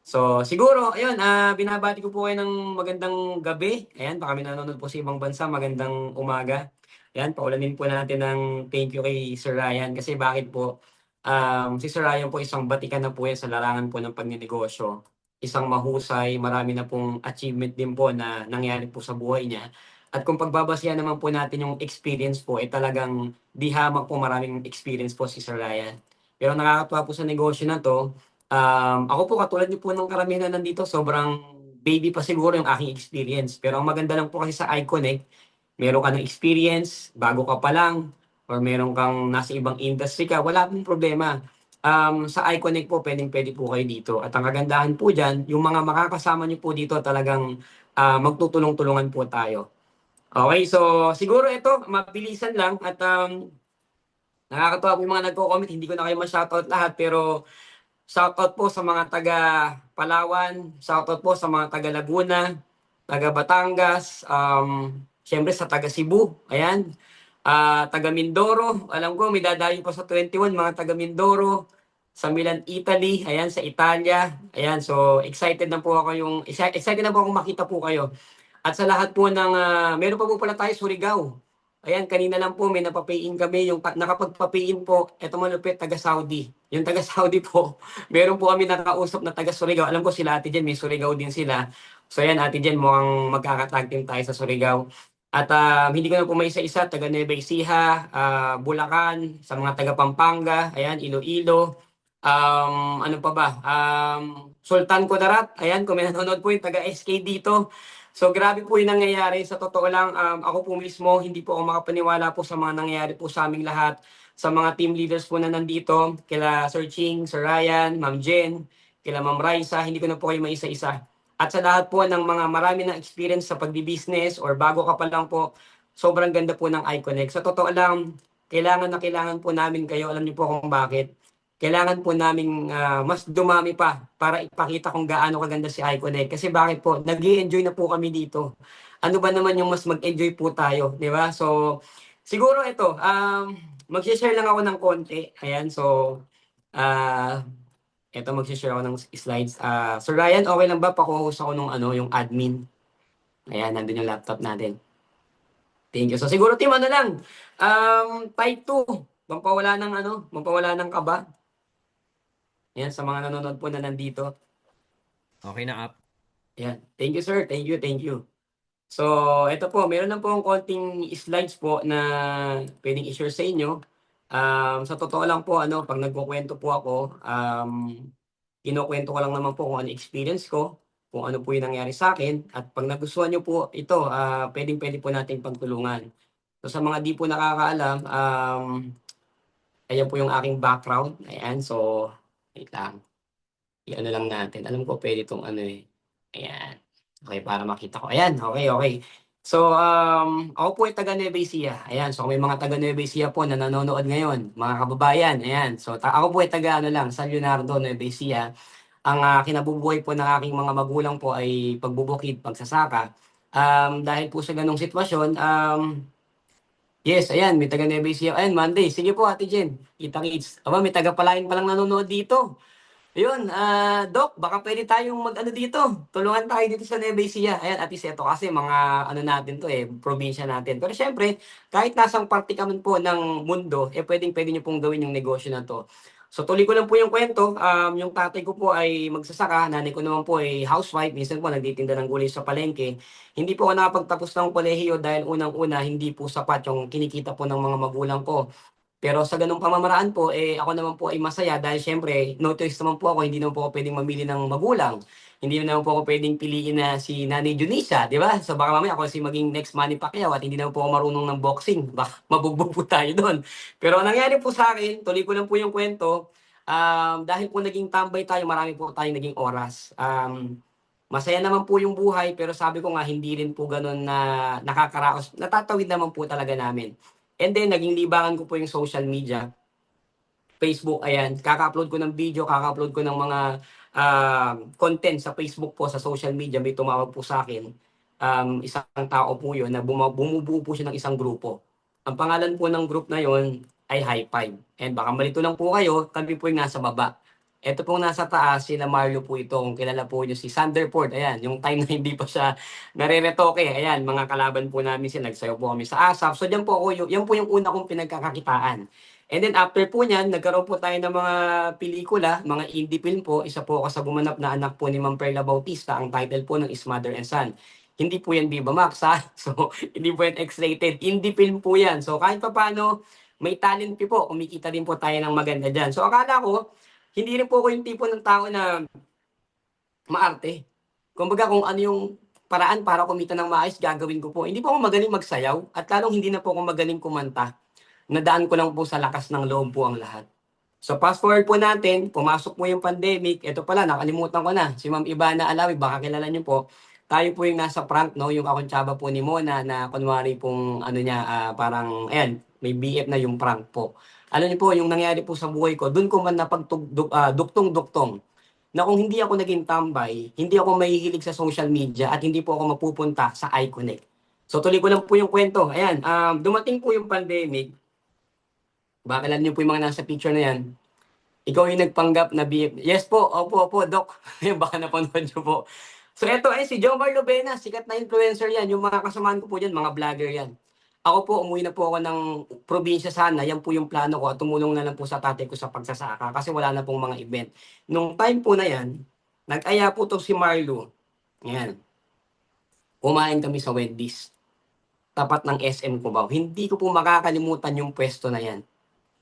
So, siguro, ayun, binabati ko po kayo ng magandang gabi. Ayan, baka may nanonood po sa ibang bansa, magandang umaga. Ayan, paulanin po natin ng thank you kay Sir Ryan. Kasi bakit po, si Sir Ryan po isang batikan na po yan sa larangan po ng pagninegosyo. Isang mahusay, marami na pong achievement din po na nangyari po sa buhay niya. At kung pagbabasihan naman po natin yung experience po, talagang di hamak po maraming experience po si Sir Ryan. Pero nakakatuwa po sa negosyo na to. Ako po katulad niyo po ng karamihan na nandito, sobrang baby pa siguro yung aking experience. Pero ang maganda lang po kasi sa iConnect, meron ka ng experience, bago ka pa lang, or meron kang nasa ibang industry ka, wala pong problema. Sa iConnect po, pwede po kayo dito. At ang kagandahan po dyan, yung mga makakasama niyo po dito talagang magtutulong-tulungan po tayo. Okay, so siguro ito, mabilisan lang at nakakatuwa po yung mga nagko-comment, hindi ko na kayo ma-shoutout lahat, pero shoutout po sa mga taga Palawan, shoutout po sa mga taga Laguna, taga Batangas, syempre sa taga Cebu, ayan, taga Mindoro, alam ko may dadayo pa sa 21, mga taga Mindoro, sa Milan, Italy, ayan, sa Italia, ayan, so excited na po ako makita po kayo. At sa lahat po ng, meron pa po pala tayo Surigao. Ayan, kanina lang po may napapay-in kami. Yung nakapagpapay-in po, eto malupit, taga-Saudi. Yung taga-Saudi po, meron po kami nakausap na taga-Surigao. Alam ko sila Ate Jen, may Surigao din sila. So ayan, Ate Jen, mukhang magkakatag team tayo sa Surigao. At hindi ko na po may isa-isa, taga Nueva Ecija, Bulacan, sa mga taga Pampanga, ayan, Iloilo. Ano pa ba? Sultan Kudarat, ayan, kung may nanonood po yung taga-SK dito. So grabe po yung nangyayari. Sa totoo lang, ako po mismo, hindi po ako makapaniwala po sa mga nangyayari po sa aming lahat. Sa mga team leaders po na nandito, kila Sir Ching, Sir Ryan, Ma'am Jen, kila Ma'am Raisa, hindi ko na po kayo maisa-isa. At sa lahat po ng mga marami na experience sa pagbi-business or bago ka pa lang po, sobrang ganda po ng iConnect. Sa totoo lang, kailangan na kailangan po namin kayo. Alam niyo po kung bakit. Kailangan po namin mas dumami pa para ipakita kung gaano kaganda si iConnect. Kasi bakit po, nag-i-enjoy na po kami dito. Ano ba naman yung mas mag-enjoy po tayo, di ba? So, siguro ito, mag-share lang ako ng konti. Ayan, so, Ito mag-share ako ng slides. Sir Ryan, okay lang ba paku-host ako nung ano, yung admin? Ayan, nandun yung laptop natin. Thank you. So siguro team ano lang, type 2, mampawala ng kaba. Ayan, sa mga nanonood po na nandito. Okay na up. Ayan. Thank you, sir. Thank you, thank you. So, ito po, meron lang po ang konting slides po na pwedeng i-share sa inyo. Sa totoo lang po, pag nagkukwento po ako, kinukwento ko lang naman po kung ano experience ko, kung ano po yung nangyari sa akin, at pag nagustuhan nyo po ito, pwede po natin pagtulungan. So, sa mga di po nakakaalam, ayan po yung aking background. Ayan, so, wait lang. I-ano lang natin. Alam ko pwede itong ano eh. Ayan. Okay, para makita ko. Ayan, okay, okay. So, ako po ay taga Nueva Ecija. Ayan, so kung may mga taga Nueva Ecija po na nanonood ngayon, mga kababayan, ayan. So, ako po ay taga San Leonardo, Nueva Ecija. Ang kinabubuhay po ng aking mga magulang po ay pagbubukid, pagsasaka. Dahil po sa ganong sitwasyon, yes, ayan, may taga Nueva Ecija. Ayan, Monday. Sige po, Ate Jen. Kita kits. Aba, may taga Palayan palang nanonood dito. Ayun, Doc, baka pwede tayong mag-ano dito. Tulungan tayo dito sa Nueva Ecija. Ayan, at least ito kasi mga ano natin to probinsya natin. Pero syempre, kahit nasang parte ka man po ng mundo, pwede nyo pong gawin yung negosyo na to. So tuloy ko lang po yung kwento. Yung tatay ko po ay magsasaka, nanay ko naman po ay housewife. Minsan po nagtitinda ng gulay sa palengke. Hindi po ako nakapagtapos ng kolehiyo dahil unang-una hindi po sapat yung kinikita po ng mga magulang ko. Pero sa ganung pamamaraan po, ako naman po ay masaya dahil syempre, no choice naman po ako, hindi naman po ako pwedeng mamili ng magulang. Hindi naman po ako pwedeng piliin na si Nanay Junisa, di ba? So baka mamaya ako si maging next Manny Pacquiao at hindi naman po ako marunong ng boxing. Baka mabugbog po tayo doon. Pero ang nangyari po sa akin, tuloy ko lang po yung kwento, dahil po naging tambay tayo, marami po tayong naging oras. Masaya naman po yung buhay, pero sabi ko nga, hindi rin po ganun na nakakaraos. Natatawid naman po talaga namin. And then, naging libangan ko po yung social media. Facebook, ayan. Kaka-upload ko ng video, kaka-upload ko ng mga content sa Facebook po, sa social media. May tumawag po sa akin. Isang tao po yun na bumubuo po siya ng isang grupo. Ang pangalan po ng group na yon ay High Five. And baka malito lang po kayo, kami po yung nasa baba. Ito pong nasa taas, sila Mario po ito. Kung kilala po nyo si Sanderford. Ayan, yung time na hindi pa siya nare-retoke. Ayan, mga kalaban po namin sila. Nagsayo po kami sa ASAP. So, yan po yung una kong pinagkakakitaan. And then after po niyan, nagkaroon po tayo ng mga pelikula, mga indie film po. Isa po ako sa gumanap na anak po ni Ma'am Perla Bautista. Ang title po ng is Mother and Son. Hindi po yan Viva Max, ha? So, hindi po yan X-rated. Indie film po yan. So, kahit pa paano, may talent po. Kumikita din po tayo ng maganda dyan. So, akala ko, hindi rin po ako yung tipo ng tao na maarte. Kumbaga kung ano yung paraan para kumita ng maayos, gagawin ko po. Hindi po ako magaling magsayaw at lalong hindi na po ako magaling kumanta. Nadaan ko lang po sa lakas ng loob po ang lahat. So fast forward po natin, pumasok po yung pandemic. Ito pala, nakalimutan ko na. Si Ma'am Ivana Alawi, baka kilala niyo po. Tayo po yung nasa prank, no? Yung akontsaba po ni Mona na kunwari pong ano niya, parang, ayan, may BF na yung prank po. Alam niyo po, yung nangyari po sa buhay ko, doon ko man napagduktong-duktong na kung hindi ako naging tambay, hindi ako mahihilig sa social media at hindi po ako mapupunta sa iConnect. So tuloy ko lang po yung kwento. Ayan, dumating po yung pandemic. Baka alam niyo po yung mga nasa picture na yan. Ikaw yung nagpanggap na BF. Yes po, opo, Doc. Baka napanood niyo po. So eto si Jomar Lobena, sikat na influencer yan. Yung mga kasamahan ko po dyan, mga vlogger yan. Ako po, umuwi na po ako ng probinsya sana. Yan po yung plano ko at tumulong na lang po sa tatay ko sa pagsasaka kasi wala na pong mga event. Nung time po na yan, nag-aya po to si Marlo. Yan. Kumain kami sa Wendy's. Tapat ng SM Cubao. Hindi ko po makakalimutan yung pwesto na yan.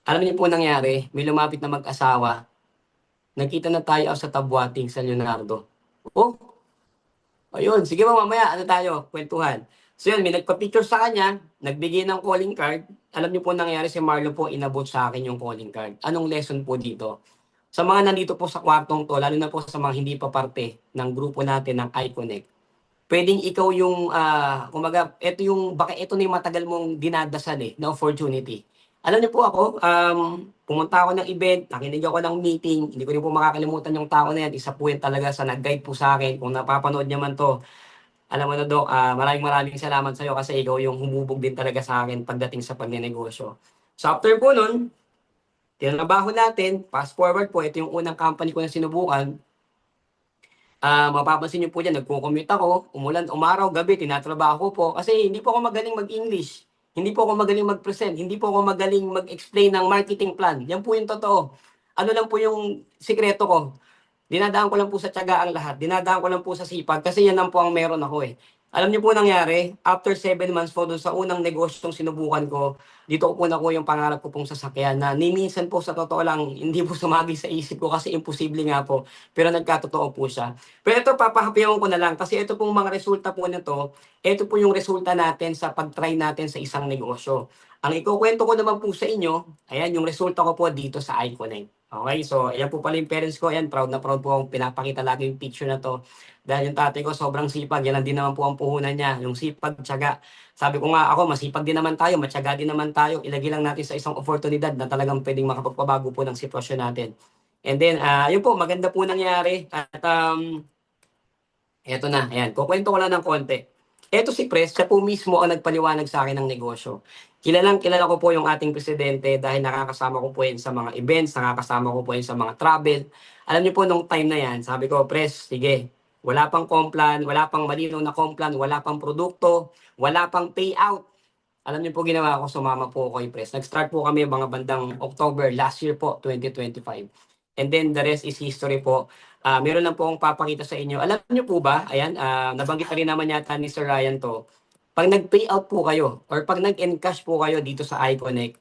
Alam niyo po nangyari, may lumapit na mag-asawa. Nakita na tayo sa Tabuating sa Leonardo. Oh, ayun. Sige mamaya, ano tayo? Kwentuhan. So yun, may nagpa-picture sa kanya, nagbigay ng calling card. Alam niyo po nangyari, si Marlo po inabot sa akin yung calling card. Anong lesson po dito? Sa mga nandito po sa kwartong to, lalo na po sa mga hindi pa parte ng grupo natin ng iConnect, pwedeng ikaw yung, kumaga, baka ito na yung matagal mong dinadasal na opportunity. Alam niyo po ako, pumunta ako ng event, nakinig ako ng meeting, hindi ko rin po makakalimutan yung tao na yan. Isa po yan talaga sa nag-guide po sa akin. Kung napapanood niya man to, alam mo na, Doc, maraming salamat sa iyo kasi ikaw yung humubog din talaga sa akin pagdating sa pagnenegosyo. So after po nun, Tinrabaho natin, fast forward po, ito yung unang company ko na sinubukan. Mapapansin niyo po dyan, nagko-commute ako, umulan, umaraw, gabi, tinatrabaho ko po. Kasi hindi po ako magaling mag-English. Hindi po ako magaling mag-present. Hindi po ako magaling mag-explain ng marketing plan. Yan po yung totoo. Ano lang po yung sikreto ko. Dinadaan ko lang po sa tiyaga ang lahat. Dinadaan ko lang po sa sipag kasi yan lang po ang meron ako eh. Alam niyo po nangyari, after 7 months po doon sa unang negosyong sinubukan ko, dito ko po nakuha yung pangarap ko pong sasakyan na ni minsan po sa totoo lang, hindi po sumagi sa isip ko kasi imposible nga po. Pero nagkatotoo po siya. Pero ito, papahapiyawan ko na lang kasi ito pong mga resulta po nito, ito po yung resulta natin sa pag-try natin sa isang negosyo. Ang ikukwento ko naman po sa inyo, ayan yung resulta ko po dito sa iConnect. Okay, so ayan po pala yung parents ko. Ayan, proud na proud po akong pinapakita lagi yung picture na to. Dahil yung tatay ko sobrang sipag. Yan lang din naman po ang puhunan niya. Yung sipag, tiyaga. Sabi ko nga ako, masipag din naman tayo, matyaga din naman tayo. Ilagay lang natin sa isang oportunidad na talagang pwedeng makapagpabago po ng sitwasyon natin. And then, yun po, maganda po nangyari. At eto na, ayan, kukwento ko lang ng konti. Eto si Pres, siya po mismo ang nagpaliwanag sa akin ng negosyo. Kilalang kilala ko po yung ating presidente dahil nakakasama ko po yan sa mga events, nakakasama ko po yan sa mga travel. Alam niyo po nung time na yan, sabi ko, Pres, sige, wala pang complan, wala pang malinaw na complan, wala pang produkto, wala pang payout. Alam niyo po ginawa ko, sumama po ako kay Pres. Nag-start po kami mga bandang October last year po, 2025. And then the rest is history po. Meron lang po akong papakita sa inyo. Alam niyo po ba, ayan, nabanggit na rin naman yata ni Sir Ryan to, pag nag-payout po kayo or pag nag-encash po kayo dito sa iConnect,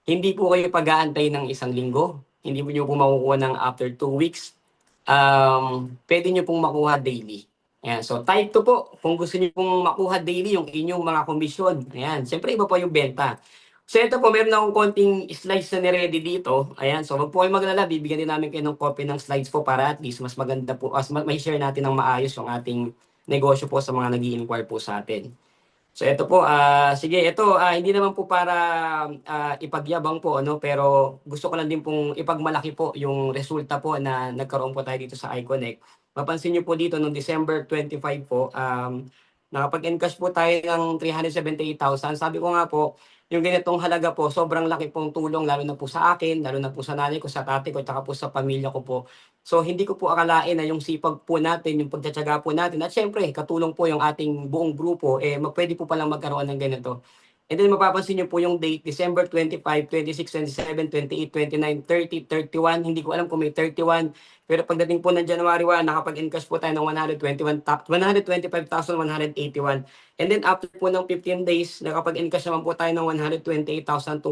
hindi po kayo pag-aantay ng isang linggo. Hindi po nyo po makukuha ng after 2 weeks. Pwede nyo pong makuha daily. Ayan, so type 2 po. Kung gusto nyo pong makuha daily yung inyong mga komisyon. Ayan, siyempre iba pa yung benta. So ito po, meron akong konting slides na ni-ready dito. Ayan, so wag po kayo maglala. Bibigyan din namin kayo ng copy ng slides po para at least mas maganda po, may share natin ng maayos yung ating negosyo po sa mga nag-i-inquire po sa atin. So ito po, sige, ito hindi naman po para ipagyabang po ano, pero gusto ko lang din pong ipagmalaki po yung resulta po na nagkaroon po tayo dito sa iConnect. Mapansin niyo po dito noong December 25 po, nakapag-encash po tayo ng 378,000. Sabi ko nga po, yung ganitong halaga po, sobrang laki pong tulong lalo na po sa akin, lalo na po sa nanay ko, sa tatay ko, at saka po sa pamilya ko po. So hindi ko po akalain na yung sipag po natin, yung pagtsatsaga po natin, at syempre katulong po yung ating buong grupo, pwede po palang magkaroon ng ganito. And then mapapansin niyo po yung date, December 25, 26, 27, 28, 29, 30, 31. Hindi ko alam kung may 31. Pero pagdating po ng January 1, nakapag-encash po tayo ng 125,181. And then after po ng 15 days, nakapag-encash naman po tayo ng 128,205.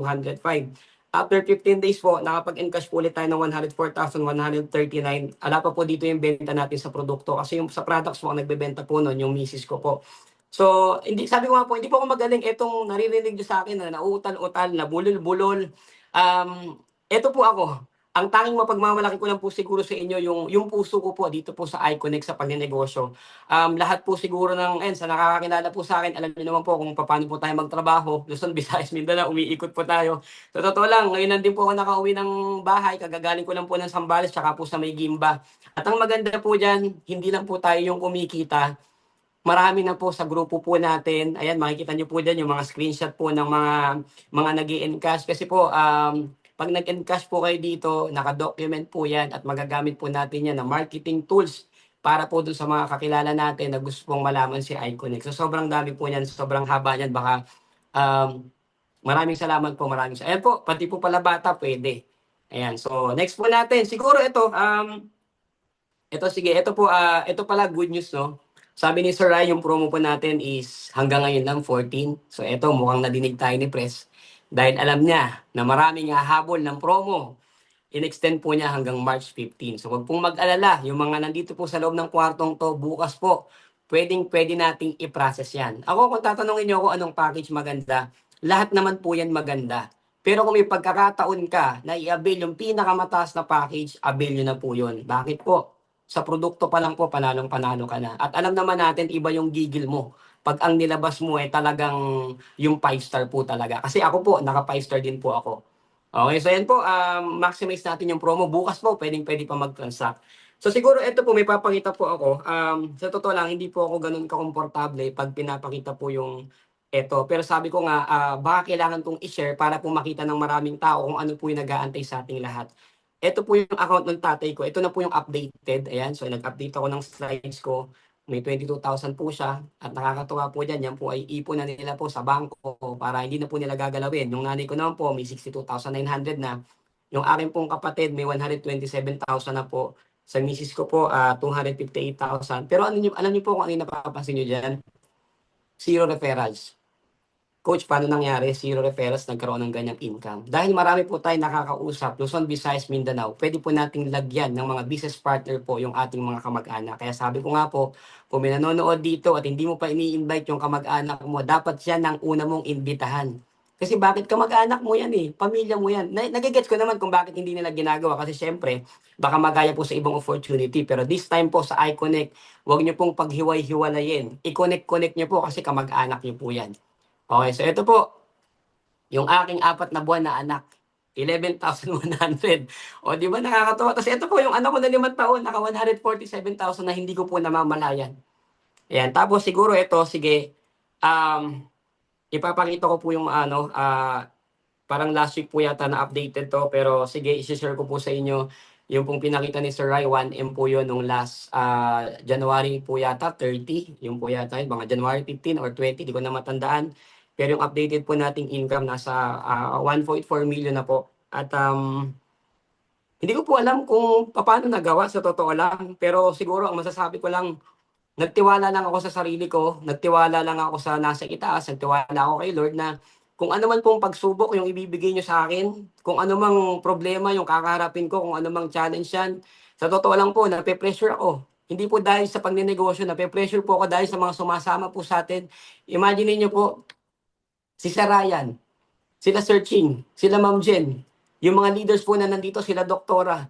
After 15 days po, nakapag-encash po ulit tayo ng 104,139. Ala pa po dito yung benta natin sa produkto. Kasi yung sa products po, ang nagbebenta po nun, yung misis ko po. So, hindi, sabi ko nga po, hindi po ako magaling. Itong naririnig nyo sa akin na nauutal-utal, na bulol-bulol. Ito po ako. Ang tanging mapagmamalaki ko lang po siguro sa inyo yung puso ko po dito po sa iConnect sa pagnenegosyo. Lahat po siguro sa nakakakilala po sa akin, alam niyo naman po kung paano po tayo magtrabaho. Luzon, Visayas, Mindanao, umiikot po tayo. Sa totoo lang, ngayon din po ako nakauwi ng bahay, kagagaling ko lang po ng Sambales, tsaka po sa may Gimba. At ang maganda po dyan, hindi lang po tayo yung kumikita. Marami na po sa grupo po natin. Ayan, makikita niyo po dyan yung mga screenshot po ng mga nag-i-encash. Kasi po, pag nag-encash po kayo dito, naka-document po yan at magagamit po natin yan na marketing tools para po dun sa mga kakilala natin na gusto pong malaman si iConnect. So, sobrang dami po yan, sobrang haba yan. Baka, maraming salamat po, Ayan po, pati po pala bata, pwede. Ayan, so next po natin. Siguro ito, ito po, ito pala good news, no? Sabi ni Sir Ray, yung promo po natin is hanggang ngayon lang, 14. So ito, mukhang nadinig tayo ni Pres. Dahil alam niya na maraming hahabol ng promo. In-extend po niya hanggang March 15. So wag pong mag-alala. Yung mga nandito po sa loob ng kwartong to, bukas po, pwede nating i-process yan. Ako, kung tatanungin niyo ako anong package maganda, lahat naman po yan maganda. Pero kung may pagkakataon ka na i-avail yung pinakamataas na package, avail nyo na po yun. Bakit po? Sa produkto pa lang po, panalong-panalo ka na. At alam naman natin, iba yung gigil mo. Pag ang nilabas mo talagang yung 5-star po talaga. Kasi ako po, naka 5-star din po ako. Okay, so yan po, maximize natin yung promo. Bukas po, pwede pa mag-transact. So siguro ito po, may papakita po ako. Sa totoo lang, hindi po ako ganun kakomportable pag pinapakita po yung eto. Pero sabi ko nga, baka kailangan kong i-share para po makita ng maraming tao kung ano po yung nag-aantay sa ating lahat. Ito po yung account ng tatay ko. Ito na po yung updated. Ayan, so nag-update ako ng slides ko. May 22,000 po siya. At nakakatuwa po dyan, yan po ay ipon na nila po sa bangko para hindi na po nila gagalawin. Yung nanay ko naman po, may 62,900 na. Yung akin pong kapatid, may 127,000 na po. Sa misis ko po, 258,000. Pero alam niyo po kung ano yung napapansin niyo dyan? Zero referrals. Coach, paano nangyari? Zero referrals, nagkaroon ng ganyang income. Dahil marami po tayo nakakausap, Luzon, Visayas, Mindanao, pwede po nating lagyan ng mga business partner po yung ating mga kamag-anak. Kaya sabi ko nga po, kung may nanonood dito at hindi mo pa ini-invite yung kamag-anak mo, dapat siya ang una mong imbitahan. Kasi bakit kamag-anak mo yan eh, pamilya mo yan. Nagigets ko naman kung bakit hindi nila ginagawa kasi syempre, baka magaya po sa ibang opportunity. Pero this time po sa iConnect, huwag niyo pong paghiway-hiwalayin. I-connect-connect niyo po kasi kamag-anak niyo po yan. Okay, so ito po, yung aking 4 na buwan na anak, 11,100. O, di ba nakakatawa? Tapos ito po, yung anak ko na 5 taon, naka 147,000 na hindi ko po namamalayan. Ayan, tapos siguro ito, sige, ipapakita ko po yung parang last week po yata na updated to, pero sige, isi-share ko po sa inyo yung pong pinakita ni Sir Rai, 1M po yun nung last January po yata, 30, yung po yata yun, mga January 15 or 20, di ko na matandaan. Pero yung updated po nating income nasa 1.4 million na po. At hindi ko po alam kung paano nagawa sa totoo lang. Pero siguro ang masasabi ko lang, nagtiwala lang ako sa sarili ko, nagtiwala lang ako sa nasa itaas, nagtiwala ako kay Lord na kung ano man pong pagsubok yung ibibigay nyo sa akin, kung ano mang problema yung kakaharapin ko, kung ano mang challenge yan, sa totoo lang po, nape-pressure ako. Hindi po dahil sa pagnenegosyo, nape-pressure po ako dahil sa mga sumasama po sa atin. Imagine niyo po, si Sir Ryan, sila Sir Ching, sila Ma'am Jen, yung mga leaders po na nandito, sila Doktora,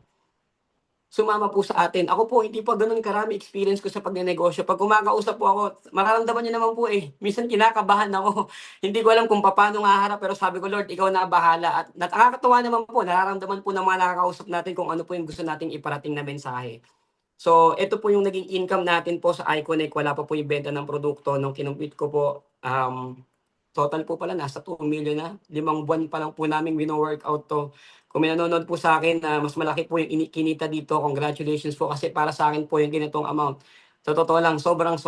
sumama po sa atin. Ako po, hindi pa ganun karami experience ko sa pagnenegosyo. Pag kumakausap po ako, mararamdaman niyo naman po eh. Minsan kinakabahan ako. Hindi ko alam kung paano nga harap, pero sabi ko, Lord, ikaw na bahala. At nakakatawa naman po, nararamdaman po ng mga nakakausap natin kung ano po yung gusto nating iparating na mensahe. So, ito po yung naging income natin po sa iConnect. Wala pa po yung benta ng produkto. Nung kinumpit ko po, total po pala, nasa 2 million na. 5 buwan pa lang po namin wino-workout to. Kung may nanonood po sa akin na mas malaki po yung kinita dito, congratulations po kasi para sa akin po yung ganitong amount. Sa totoo lang, sobrang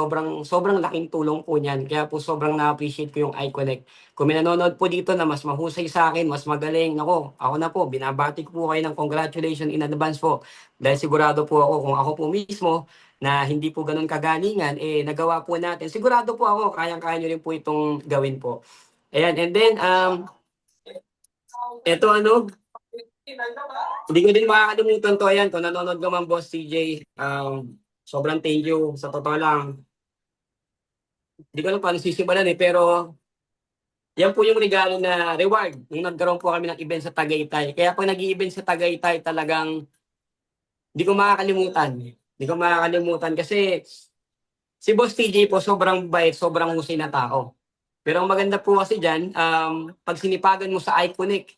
laking tulong po niyan. Kaya po sobrang na-appreciate ko yung iConnect. Kung may nanonood po dito na mas mahusay sa akin, mas magaling, ako na po, binabati ko po kayo ng congratulations in advance po. Dahil sigurado po ako, kung ako po mismo, na hindi po ganun kagalingan, nagawa po natin. Sigurado po ako, kayang-kaya nyo rin po itong gawin po. Ayan, and then, ito hindi ko din makakalimutan to. Ayan, kung nanonood ka man, Boss CJ, sobrang thank you. Sa totoo lang, hindi ko alam paano sisimulan pero yan po yung regalo na reward nung nagkaroon po kami ng event sa Tagaytay. Kaya pag nag-i-event sa Tagaytay, talagang hindi ko makakalimutan. Hindi ko makakalimutan kasi si Boss TJ po sobrang bait, sobrang husay na tao. Pero ang maganda po kasi dyan, pag sinipagan mo sa iConnect,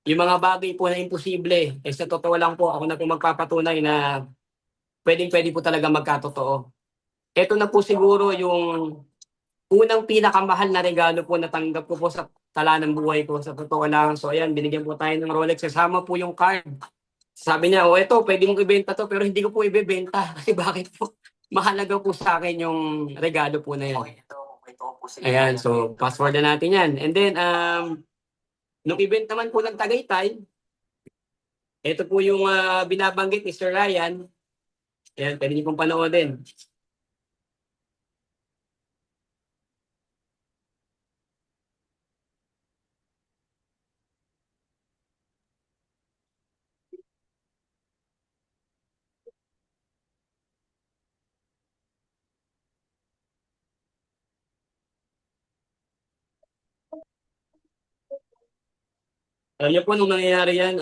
yung mga bagay po na imposible, sa totoo lang po, ako na po magpapatunay na pwedeng-pwede po talaga magkatotoo. Ito na po siguro yung unang pinakamahal na regalo po na tanggap ko po sa tala ng buhay ko, sa totoo lang. So ayan, binigyan po tayo ng Rolex. Kasama po yung card. Sabi niya, ito, pwede mong ibenta to, pero hindi ko po ibebenta. Kasi bakit po? Mahalaga po sa akin yung regalo po na yan. Ayan, so fast forward na natin yan. And then, nung event naman po ng Tagaytay, ito po yung binabanggit ni Sir Ryan. Ayan, pwede niyo pong panoodin. Alam niyo po, nung nangyayari yan,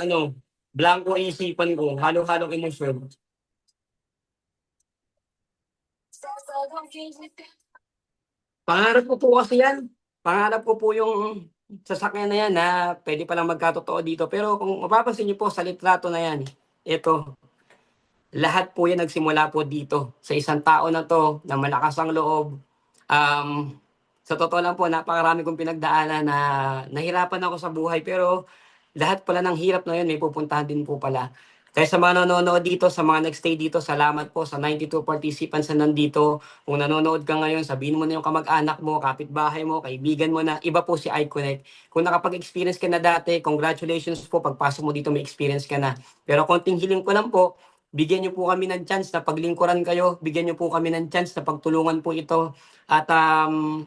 blanco isipan ko, halo-halong emosyon. Pangarap ko po kasi yan. Pangarap ko po yung sasakyan na yan na pwede palang magkatotoo dito. Pero kung mapapansin niyo po sa litrato na yan, ito, lahat po yan nagsimula po dito. Sa isang tao na to, na malakas ang loob, Sa totoo lang po, napakarami kong pinagdaanan na nahirapan ako sa buhay, pero lahat pala ng hirap na yun, may pupuntahan din po pala. Kaya sa mga nanonood dito, sa mga nagstay dito, salamat po sa 92 participants na nandito. Kung nanonood ka ngayon, sabihin mo na yung kamag-anak mo, kapitbahay mo, kaibigan mo na iba po si iConnect. Kung nakapag-experience ka na dati, congratulations po. Pagpasok mo dito, may experience ka na. Pero konting hiling ko lang po, bigyan niyo po kami ng chance na paglingkuran kayo, bigyan niyo po kami ng chance na pagtulungan po ito. At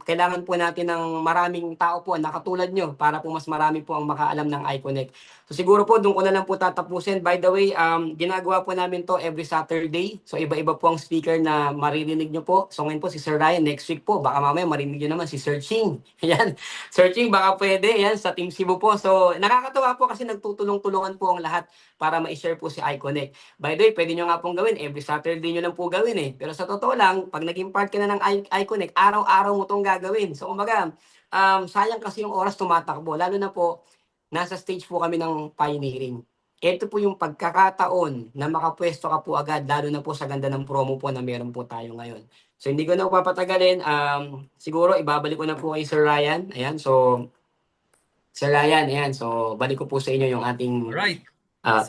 kailangan po natin ng maraming tao po na katulad nyo para po mas marami po ang makaalam ng iConnect. So siguro po doon ko na lang po tatapusin. By the way, ginagawa po namin to every Saturday. So iba-iba po ang speaker na maririnig nyo po. So ngayon po si Sir Ryan, next week po, baka mamaya marinig nyo naman si Sir Ching. Yan, Sir Ching, baka pwede. Yan, sa Team Cebu po. So nakakatuwa po kasi nagtutulong-tulungan po ang lahat para ma-share po si iConnect. By the way, pwede nyo nga pong gawin. Every Saturday nyo lang po gawin eh. Pero sa totoo lang, pag naging part ka na ng iConnect, araw-araw mo itong gagawin. So kumbaga, sayang kasi yung oras tumatakbo. Lalo na po, nasa stage po kami ng pioneering. Ito po yung pagkakataon na makapwesto ka po agad, lalo na po sa ganda ng promo po na meron po tayo ngayon. So hindi ko na papatagalin. Siguro ibabalik ko na po kay Sir Ryan. Ayan, so Sir Ryan, ayan. So balik ko po sa inyo yung ating Alright.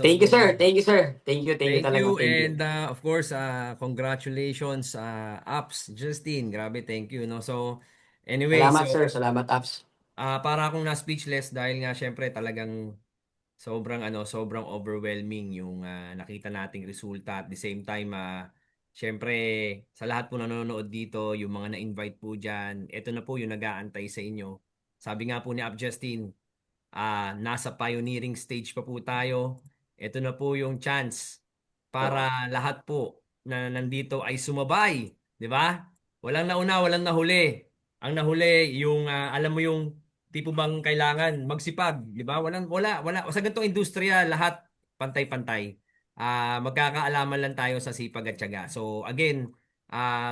thank you, sir. Thank you, sir. Thank you Thank talaga. you, Thank you. and of course, congratulations, Apps, Justin. Grabe, thank you. No? So, anyway, Salamat, so sir. Salamat, Apps. para akong na-speechless dahil nga syempre talagang sobrang overwhelming yung nakita nating resulta. At the same time, syempre sa lahat po nanonood dito, yung mga na-invite po dyan, ito na po yung nag-aantay sa inyo. Sabi nga po ni Apps Justin, nasa pioneering stage pa po tayo. Ito na po yung chance para lahat po na nandito ay sumabay, 'di ba? Walang nauna, walang nahuli. Ang nahuli yung alam mo yung tipo bang kailangan magsipag, 'di ba? Wala sa ganitong industriya lahat pantay-pantay. Magkakaalaman lang tayo sa sipag at tiyaga. So again,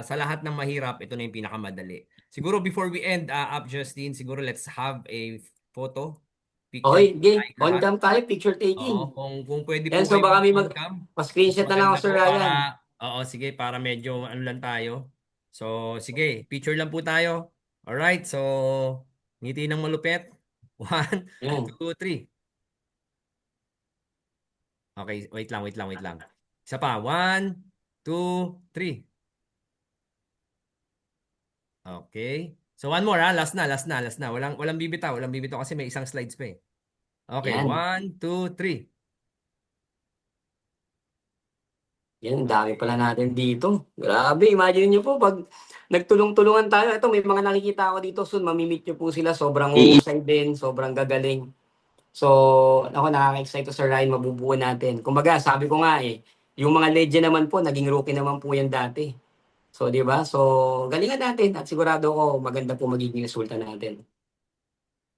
sa lahat ng mahirap, ito na yung pinakamadali. Siguro before we end up Justin, siguro let's have a photo picture Okay, game. tayo On lahat. cam tayo, picture Oo, taking. kung pwede Yan, po so kayo baka may mag-on cam, pa-screenshot na lang ako, maganda Sir po Ryan. oo, sige, para medyo ano lang tayo. So, sige, picture lang po tayo. Alright, so, ngiti ng malupit. 1, Yan. 2, 3. Okay, wait lang. Isa pa, 1, 2, 3. Okay. So, one more last na. Walang bibitaw kasi may isang slides pa eh. Okay, Yan. 1, 2, 3. Yan, dami pala natin dito. Grabe, imagine nyo po, pag nagtulong-tulungan tayo, ito may mga nakikita ako dito soon, mamimit nyo po sila, sobrang uhusay din, sobrang gagaling. So, ako nakaka-excite to, Sir Ryan, mabubuo natin. Kumbaga, sabi ko nga eh, yung mga legend naman po, naging rookie naman po yan dati. So, di ba? So, galingan natin at sigurado ko maganda po magiging resulta natin.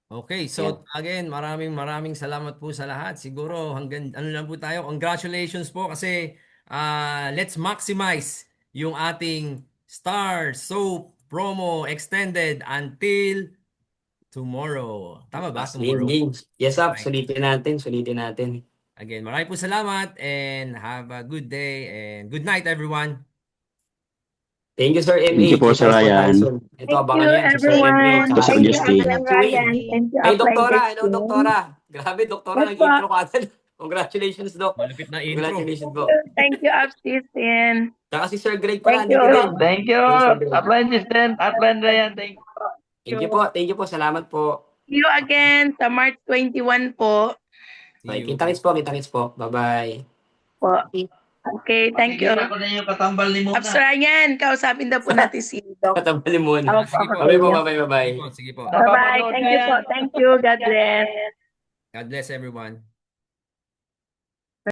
Okay, so again, maraming salamat po sa lahat. Siguro hanggang ano lang po tayo. Congratulations po kasi let's maximize yung ating Star Soap promo extended until tomorrow. Tama ba? Tomorrow. Yes, up. Right. Sulitin natin. Again, maraming po salamat and have a good day and good night everyone. Thank you, Sir MA. Thank you po, Sir Ryan. Ito, Thank abangan you, yan si Sir MA. everyone. Tsaka Sir Thank you, Justin. Upline Ryan. Thank you, Hey, Upline Doktora. Hello, Justin. Doktora. Grabe, Doktora. Yes, po. Nag-intro ka agad. Congratulations, Dok. Malupit na intro. Congratulations po. Thank you, Justin. Tsaka si Sir Greg pala. Thank you. Hindi ko din. Thank you. Sir Greg. Upline Justin, Upline Ryan, thank you. Thank you po. Salamat po. See you again sa March 21 po. Bye. Kita-kits po. Bye-bye. Po. Okay, thank you. Ako na yung katambal ni Mona. Abs Ryan, kausapin daw po natin si Doc. Katambalin mo na. Sige po. Bye-bye. Sige po. Bye-bye. Thank you po. Thank you. God bless. God bless everyone.